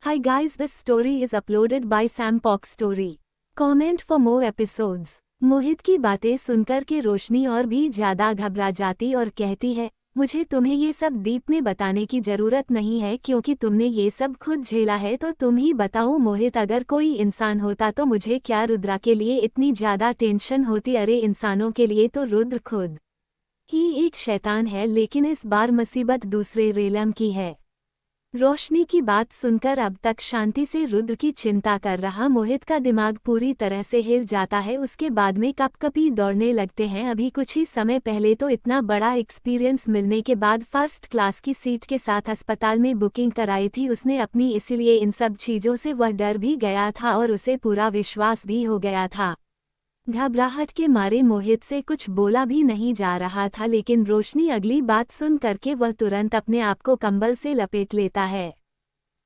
Hi guys, this story is uploaded by Sam पॉक story. Comment for more episodes. Mohit की बातें सुनकर के रोशनी और भी ज्यादा घबरा जाती और कहती है, मुझे तुम्हें ये सब डीप में बताने की जरूरत नहीं है, क्योंकि तुमने ये सब खुद झेला है, तो तुम ही बताओ मोहित, अगर कोई इंसान होता तो मुझे क्या रुद्रा के लिए इतनी ज्यादा टेंशन होती। अरे इंसानों के लिए तो रुद्र खुद ही एक शैतान है, लेकिन इस बार मुसीबत दूसरे रेलम की है। रोशनी की बात सुनकर अब तक शांति से रुद्र की चिंता कर रहा मोहित का दिमाग पूरी तरह से हिल जाता है। उसके बाद में कपकपी दौड़ने लगते हैं। अभी कुछ ही समय पहले तो इतना बड़ा एक्सपीरियंस मिलने के बाद फर्स्ट क्लास की सीट के साथ अस्पताल में बुकिंग कराई थी उसने अपनी, इसलिए इन सब चीज़ों से वह डर भी गया था और उसे पूरा विश्वास भी हो गया था। घबराहट के मारे मोहित से कुछ बोला भी नहीं जा रहा था, लेकिन रोशनी अगली बात सुन करके वह तुरंत अपने आप को कंबल से लपेट लेता है।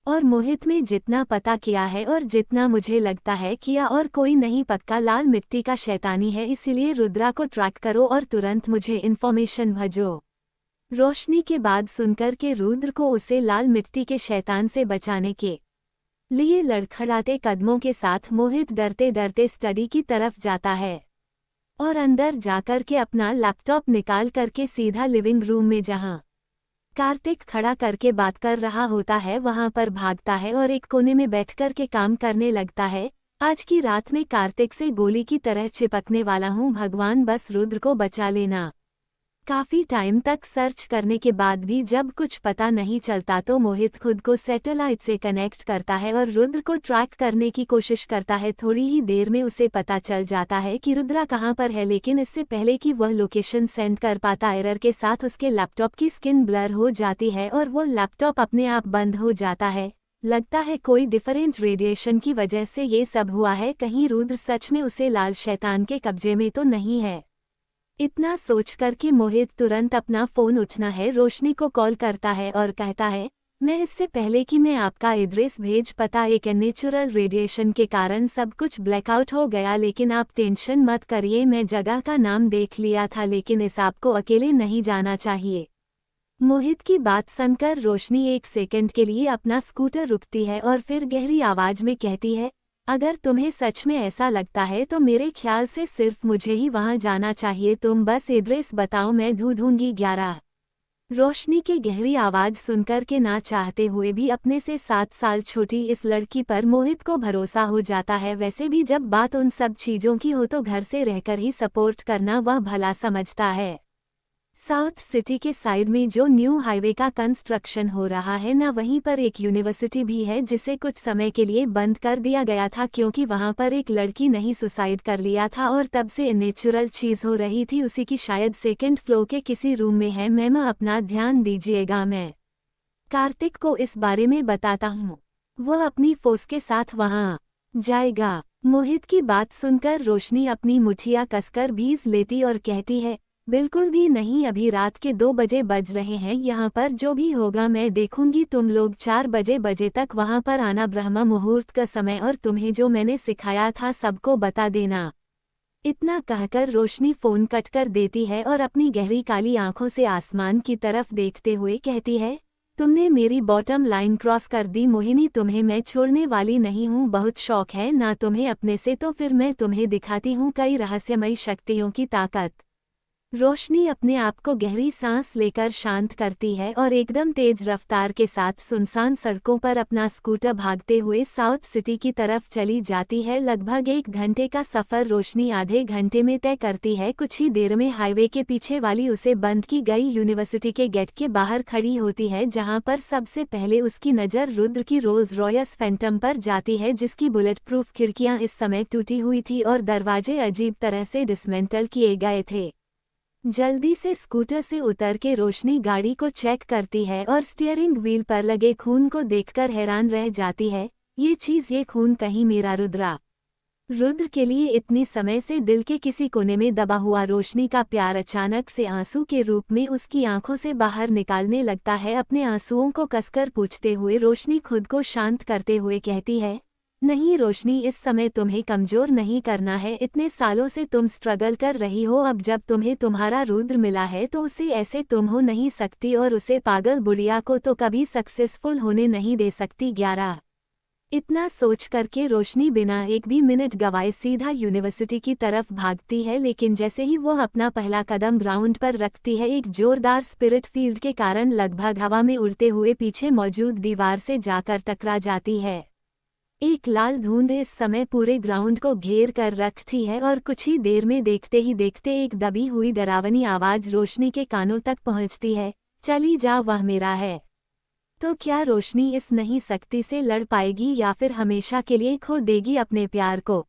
और मोहित में जितना पता किया है और जितना मुझे लगता है किया और कोई नहीं, पक्का लाल मिट्टी का शैतानी है, इसीलिए रुद्रा को ट्रैक करो और तुरंत मुझे इन्फॉर्मेशन भेजो। रोशनी के बाद सुनकर के रुद्र को उसे लाल मिट्टी के शैतान से बचाने के लिए लड़खड़ाते कदमों के साथ मोहित डरते डरते स्टडी की तरफ जाता है और अंदर जाकर के अपना लैपटॉप निकाल करके सीधा लिविंग रूम में जहां कार्तिक खड़ा करके बात कर रहा होता है वहां पर भागता है और एक कोने में बैठकर के काम करने लगता है। आज की रात में कार्तिक से गोली की तरह चिपकने वाला हूं, भगवान बस रुद्र को बचा लेना। काफी टाइम तक सर्च करने के बाद भी जब कुछ पता नहीं चलता तो मोहित खुद को सैटेलाइट से कनेक्ट करता है और रुद्र को ट्रैक करने की कोशिश करता है। थोड़ी ही देर में उसे पता चल जाता है कि रुद्रा कहां पर है, लेकिन इससे पहले कि वह लोकेशन सेंड कर पाता, एरर के साथ उसके लैपटॉप की स्क्रीन ब्लर हो जाती है और वो लैपटॉप अपने आप बंद हो जाता है। लगता है कोई डिफरेंट रेडिएशन की वजह से ये सब हुआ है, कहीं रुद्र सच में उसे लाल शैतान के कब्जे में तो नहीं है। इतना सोच करके मोहित तुरंत अपना फोन उठना है, रोशनी को कॉल करता है और कहता है, मैं इससे पहले कि मैं आपका एड्रेस भेज पता, एक नेचुरल रेडिएशन के कारण सब कुछ ब्लैकआउट हो गया, लेकिन आप टेंशन मत करिए, मैं जगह का नाम देख लिया था, लेकिन इस आपको अकेले नहीं जाना चाहिए। मोहित की बात सुनकर रोशनी 1 सेकंड के लिए अपना स्कूटर रुकती है और फिर गहरी आवाज में कहती है, अगर तुम्हें सच में ऐसा लगता है तो मेरे ख्याल से सिर्फ मुझे ही वहां जाना चाहिए, तुम बस एड्रेस बताओ, मैं ढूंढूंगी 11। रोशनी की गहरी आवाज सुनकर के ना चाहते हुए भी अपने से 7 साल छोटी इस लड़की पर मोहित को भरोसा हो जाता है। वैसे भी जब बात उन सब चीजों की हो तो घर से रहकर ही सपोर्ट करना वह भला समझता है। साउथ सिटी के साइड में जो न्यू हाईवे का कंस्ट्रक्शन हो रहा है ना, वहीं पर एक यूनिवर्सिटी भी है जिसे कुछ समय के लिए बंद कर दिया गया था, क्योंकि वहां पर एक लड़की ने सुसाइड कर लिया था और तब से नेचुरल चीज हो रही थी। उसी की शायद 2nd फ्लोर के किसी रूम में है। मैम अपना ध्यान दीजिएगा, मैं कार्तिक को इस बारे में बताता हूँ, वह अपनी फोर्स के साथ वहां जाएगा। मोहित की बात सुनकर रोशनी अपनी मुठिया कसकर भीज लेती और कहती है, बिल्कुल भी नहीं, अभी रात के 2 बजे बज रहे हैं, यहाँ पर जो भी होगा मैं देखूंगी, तुम लोग 4 बजे तक वहाँ पर आना, ब्रह्म मुहूर्त का समय, और तुम्हें जो मैंने सिखाया था सबको बता देना। इतना कहकर रोशनी फोन कट कर देती है और अपनी गहरी काली आंखों से आसमान की तरफ देखते हुए कहती है, तुमने मेरी बॉटम लाइन क्रॉस कर दी मोहिनी, तुम्हें मैं छोड़ने वाली नहीं हूँ। बहुत शौक है ना तुम्हें अपने से, तो फिर मैं तुम्हें दिखाती हूँ कई रहस्यमयी शक्तियों की ताकत। रोशनी अपने आप को गहरी सांस लेकर शांत करती है और एकदम तेज रफ्तार के साथ सुनसान सड़कों पर अपना स्कूटर भागते हुए साउथ सिटी की तरफ चली जाती है। लगभग 1 घंटे का सफर रोशनी आधे घंटे में तय करती है। कुछ ही देर में हाईवे के पीछे वाली उसे बंद की गई यूनिवर्सिटी के गेट के बाहर खड़ी होती है, जहां पर सबसे पहले उसकी नज़र रुद्र की रोल्स रॉयस फैंटम पर जाती है, जिसकी बुलेट प्रूफ खिड़कियां इस समय टूटी हुई थी और दरवाजे अजीब तरह से डिसमेंटल किए गए थे। जल्दी से स्कूटर से उतर के रोशनी गाड़ी को चेक करती है और स्टीयरिंग व्हील पर लगे खून को देखकर हैरान रह जाती है। ये खून कहीं मेरा रुद्र के लिए इतनी समय से दिल के किसी कोने में दबा हुआ रोशनी का प्यार अचानक से आंसू के रूप में उसकी आंखों से बाहर निकालने लगता है। अपने आंसुओं को कसकर पूछते हुए रोशनी खुद को शांत करते हुए कहती है, नहीं रोशनी, इस समय तुम्हें कमजोर नहीं करना है। इतने सालों से तुम स्ट्रगल कर रही हो, अब जब तुम्हें तुम्हारा रुद्र मिला है तो उसे ऐसे तुम हो नहीं सकती और उसे पागल बुढ़िया को तो कभी सक्सेसफुल होने नहीं दे सकती। 11 इतना सोच करके रोशनी बिना एक भी मिनट गवाए सीधा यूनिवर्सिटी की तरफ भागती है, लेकिन जैसे ही वो अपना पहला कदम ग्राउंड पर रखती है, एक जोरदार स्पिरिट फील्ड के कारण लगभग हवा में उड़ते हुए पीछे मौजूद दीवार से जाकर टकरा जाती है। एक लाल धुंध इस समय पूरे ग्राउंड को घेर कर रखती है और कुछ ही देर में देखते ही देखते एक दबी हुई डरावनी आवाज रोशनी के कानों तक पहुंचती है, चली जा, वह मेरा है। तो क्या रोशनी इस नई शक्ति से लड़ पाएगी या फिर हमेशा के लिए खो देगी अपने प्यार को?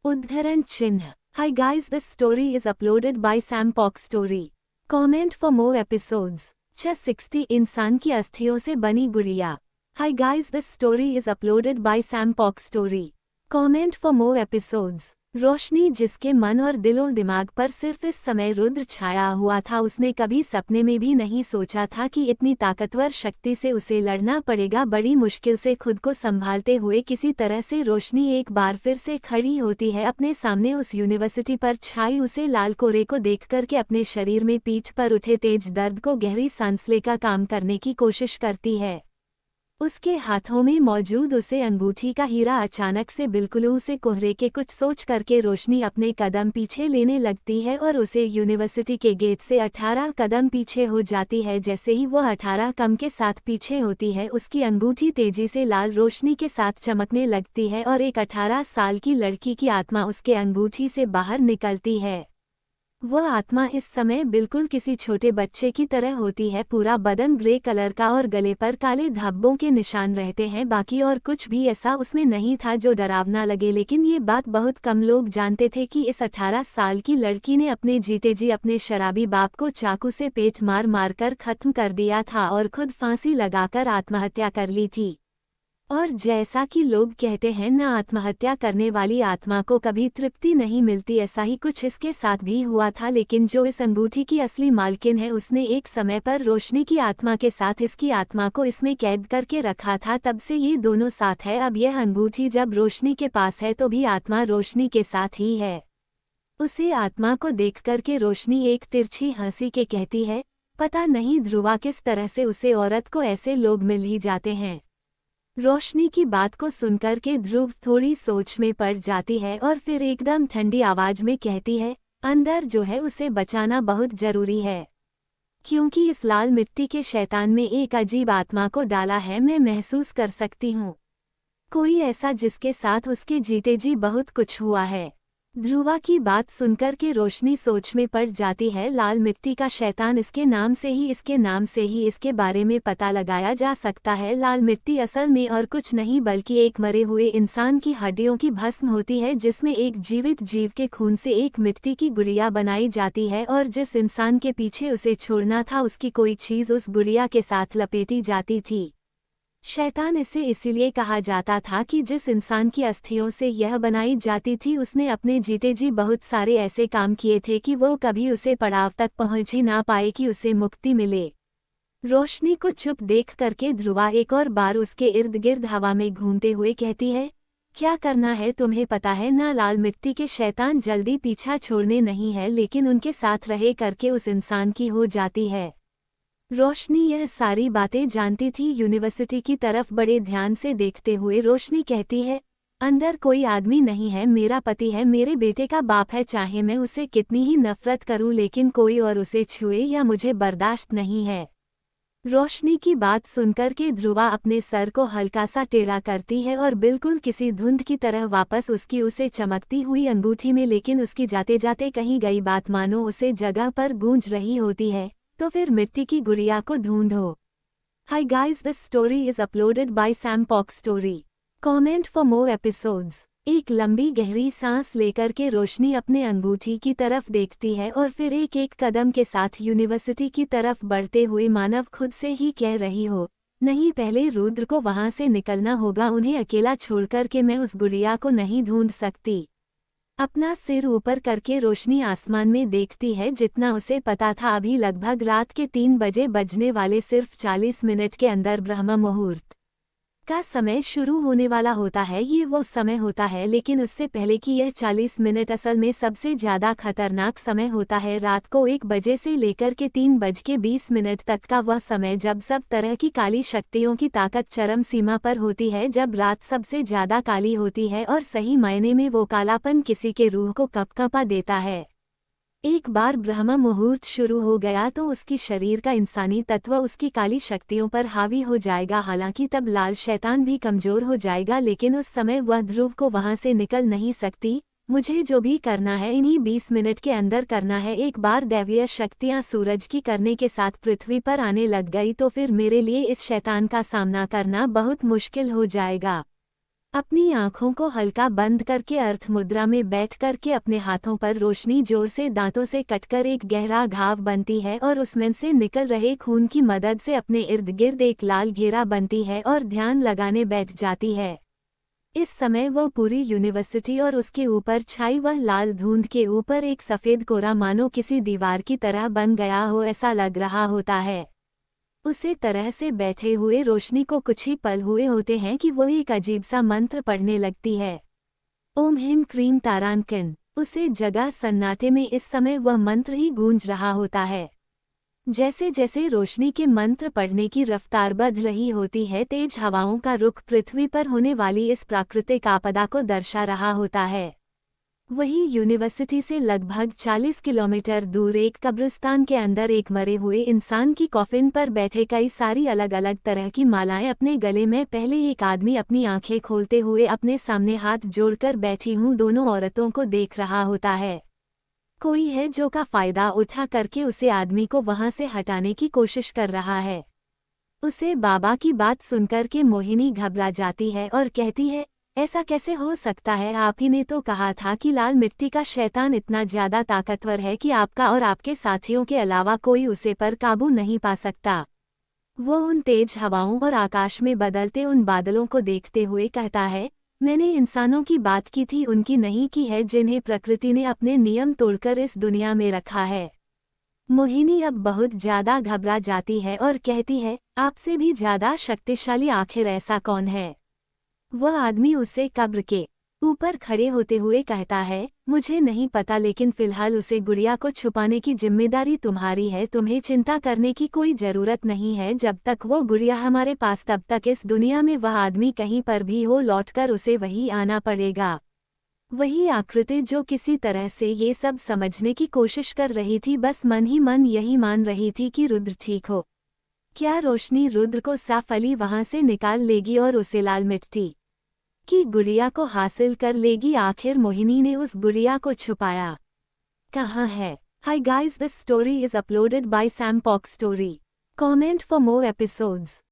उद्धरण चिन्ह। हाय guys, this story is uploaded by Sam पॉक story. Comment for more episodes. 60 इंसान की अस्थियों से बनी गुड़िया। Hi guys, this story is uploaded by Sam Pok Story. Comment for more episodes. रोशनी, जिसके मन और दिलो दिमाग पर सिर्फ इस समय रुद्र छाया हुआ था, उसने कभी सपने में भी नहीं सोचा था कि इतनी ताकतवर शक्ति से उसे लड़ना पड़ेगा। बड़ी मुश्किल से खुद को संभालते हुए किसी तरह से रोशनी एक बार फिर से खड़ी होती है। अपने सामने उस यूनिवर्सिटी पर छाई उसे लाल कोरे को देख करके अपने शरीर में पीठ पर उठे तेज दर्द को गहरी सांस लेकर काम करने की कोशिश करती है। उसके हाथों में मौजूद उसे अंगूठी का हीरा अचानक से बिल्कुल उसे कोहरे के कुछ सोच करके रोशनी अपने कदम पीछे लेने लगती है और उसे यूनिवर्सिटी के गेट से 18 कदम पीछे हो जाती है। जैसे ही वो 18 कदम के साथ पीछे होती है, उसकी अंगूठी तेजी से लाल रोशनी के साथ चमकने लगती है और एक 18 साल की लड़की की आत्मा उसके अंगूठी से बाहर निकलती है। वह आत्मा इस समय बिल्कुल किसी छोटे बच्चे की तरह होती है। पूरा बदन ग्रे कलर का और गले पर काले धब्बों के निशान रहते हैं। बाकी और कुछ भी ऐसा उसमें नहीं था जो डरावना लगे, लेकिन ये बात बहुत कम लोग जानते थे कि इस 18 साल की लड़की ने अपने जीते जी अपने शराबी बाप को चाकू से पेट मार मार कर खत्म कर दिया था और खुद फांसी लगाकर आत्महत्या कर ली थी। और जैसा कि लोग कहते हैं न, आत्महत्या करने वाली आत्मा को कभी तृप्ति नहीं मिलती, ऐसा ही कुछ इसके साथ भी हुआ था। लेकिन जो इस अंगूठी की असली मालकिन है, उसने एक समय पर रोशनी की आत्मा के साथ इसकी आत्मा को इसमें कैद करके रखा था। तब से ये दोनों साथ है। अब यह अंगूठी जब रोशनी के पास है तो भी आत्मा रोशनी के साथ ही है। उसे आत्मा को देख करके रोशनी एक तिरछी हंसी के कहती है, पता नहीं ध्रुवा किस तरह से उसे औरत को ऐसे लोग मिल ही जाते हैं। रोशनी की बात को सुनकर के ध्रुव थोड़ी सोच में पड़ जाती है और फिर एकदम ठंडी आवाज में कहती है, अंदर जो है उसे बचाना बहुत जरूरी है, क्योंकि इस लाल मिट्टी के शैतान में एक अजीब आत्मा को डाला है। मैं महसूस कर सकती हूँ कोई ऐसा जिसके साथ उसके जीते जी बहुत कुछ हुआ है। ध्रुवा की बात सुनकर के रोशनी सोच में पड़ जाती है। लाल मिट्टी का शैतान, इसके नाम से ही इसके बारे में पता लगाया जा सकता है। लाल मिट्टी असल में और कुछ नहीं बल्कि एक मरे हुए इंसान की हड्डियों की भस्म होती है, जिसमें एक जीवित जीव के खून से एक मिट्टी की गुड़िया बनाई जाती है और जिस इंसान के पीछे उसे छोड़ना था, उसकी कोई चीज उस गुड़िया के साथ लपेटी जाती थी। शैतान इसे इसीलिए कहा जाता था कि जिस इंसान की अस्थियों से यह बनाई जाती थी, उसने अपने जीते जी बहुत सारे ऐसे काम किए थे कि वो कभी उसे पड़ाव तक पहुंच ही ना पाए कि उसे मुक्ति मिले। रोशनी को चुप देख करके ध्रुवा एक और बार उसके इर्द गिर्द हवा में घूमते हुए कहती है, क्या करना है तुम्हें पता है ना? लाल मिट्टी के शैतान जल्दी पीछा छोड़ने नहीं है, लेकिन उनके साथ रहे करके उस इंसान की हो जाती है। रोशनी यह सारी बातें जानती थी। यूनिवर्सिटी की तरफ बड़े ध्यान से देखते हुए रोशनी कहती है, अंदर कोई आदमी नहीं है, मेरा पति है, मेरे बेटे का बाप है। चाहे मैं उसे कितनी ही नफरत करूं लेकिन कोई और उसे छुए या मुझे बर्दाश्त नहीं है। रोशनी की बात सुनकर के ध्रुवा अपने सर को हल्का सा टेढ़ा करती है और बिल्कुल किसी धुंध की तरह वापस उसकी उसे चमकती हुई अंगूठी में, लेकिन उसकी जाते जाते कहीं गई बात मानो उसे जगह पर गूंज रही होती है। तो फिर मिट्टी की गुड़िया को ढूंढो। हाय guys, this story is uploaded by Sam पॉक story. Comment for more episodes. एक लंबी गहरी सांस लेकर के रोशनी अपने अंगूठी की तरफ देखती है और फिर एक एक कदम के साथ यूनिवर्सिटी की तरफ बढ़ते हुए मानव खुद से ही कह रही हो, नहीं, पहले रुद्र को वहां से निकलना होगा, उन्हें अकेला छोड़कर के मैं उस गुड़िया को नहीं ढूंढ सकती। अपना सिर ऊपर करके रोशनी आसमान में देखती है। जितना उसे पता था अभी लगभग रात के 3 बजे बजने वाले, सिर्फ 40 मिनट के अंदर ब्रह्म मुहूर्त का समय शुरू होने वाला होता है। ये वो समय होता है, लेकिन उससे पहले कि यह 40 मिनट असल में सबसे ज़्यादा खतरनाक समय होता है। रात को 1 बजे से लेकर के 3:20 तक का वह समय जब सब तरह की काली शक्तियों की ताकत चरम सीमा पर होती है, जब रात सबसे ज़्यादा काली होती है और सही मायने में वो कालापन किसी के रूह को कँपकँपा देता है। एक बार ब्रह्म मुहूर्त शुरू हो गया तो उसकी शरीर का इंसानी तत्व उसकी काली शक्तियों पर हावी हो जाएगा। हालांकि तब लाल शैतान भी कमजोर हो जाएगा, लेकिन उस समय वह ध्रुव को वहां से निकल नहीं सकती। मुझे जो भी करना है इन्हीं 20 मिनट के अंदर करना है। एक बार दैवीय शक्तियां सूरज की करने के साथ पृथ्वी पर आने लग गई तो फिर मेरे लिए इस शैतान का सामना करना बहुत मुश्किल हो जाएगा। अपनी आंखों को हल्का बंद करके अर्थ मुद्रा में बैठ करके अपने हाथों पर रोशनी जोर से दांतों से कटकर एक गहरा घाव बनती है और उसमें से निकल रहे खून की मदद से अपने इर्द गिर्द एक लाल घेरा बनती है और ध्यान लगाने बैठ जाती है। इस समय वो पूरी यूनिवर्सिटी और उसके ऊपर छाई वह लाल धुंध के ऊपर एक सफ़ेद कोरा मानो किसी दीवार की तरह बन गया हो, ऐसा लग रहा होता है। उसे तरह से बैठे हुए रोशनी को कुछ ही पल हुए होते हैं कि वो एक अजीब सा मंत्र पढ़ने लगती है। ओम ह्रीं क्रीं तारांकिन। उसे जगह सन्नाटे में इस समय वह मंत्र ही गूंज रहा होता है। जैसे जैसे रोशनी के मंत्र पढ़ने की रफ्तार बढ़ रही होती है, तेज हवाओं का रुख पृथ्वी पर होने वाली इस प्राकृतिक आपदा को दर्शा रहा होता है। वही यूनिवर्सिटी से लगभग 40 किलोमीटर दूर एक कब्रिस्तान के अंदर एक मरे हुए इंसान की कॉफिन पर बैठे कई सारी अलग अलग तरह की मालाएं अपने गले में। पहले एक आदमी अपनी आंखें खोलते हुए अपने सामने हाथ जोड़कर बैठी हूँ दोनों औरतों को देख रहा होता है। कोई है जो का फायदा उठा करके उसे आदमी को वहां से हटाने की कोशिश कर रहा है। उसे बाबा की बात सुनकर के मोहिनी घबरा जाती है और कहती है, ऐसा कैसे हो सकता है? आप ही ने तो कहा था कि लाल मिट्टी का शैतान इतना ज्यादा ताकतवर है कि आपका और आपके साथियों के अलावा कोई उसे पर काबू नहीं पा सकता। वो उन तेज हवाओं और आकाश में बदलते उन बादलों को देखते हुए कहता है, मैंने इंसानों की बात की थी, उनकी नहीं की है, जिन्हें प्रकृति ने अपने नियम तोड़कर इस दुनिया में रखा है। मोहिनी अब बहुत ज्यादा घबरा जाती है और कहती है, आपसे भी ज्यादा शक्तिशाली आखिर ऐसा कौन है? वह आदमी उसे कब्र के ऊपर खड़े होते हुए कहता है, मुझे नहीं पता, लेकिन फिलहाल उसे गुड़िया को छुपाने की जिम्मेदारी तुम्हारी है। तुम्हें चिंता करने की कोई जरूरत नहीं है। जब तक वो गुड़िया हमारे पास, तब तक इस दुनिया में वह आदमी कहीं पर भी हो, लौटकर उसे वही आना पड़ेगा। वही आकृति जो किसी तरह से ये सब समझने की कोशिश कर रही थी, बस मन ही मन यही मान रही थी कि रुद्र ठीक हो। क्या रोशनी रुद्र को साफ अली वहां से निकाल लेगी और उसे लाल मिट्टी की गुड़िया को हासिल कर लेगी? आखिर मोहिनी ने उस गुड़िया को छुपाया कहाँ है? हाय guys, this story is uploaded by Sam पॉक story. Comment for more episodes.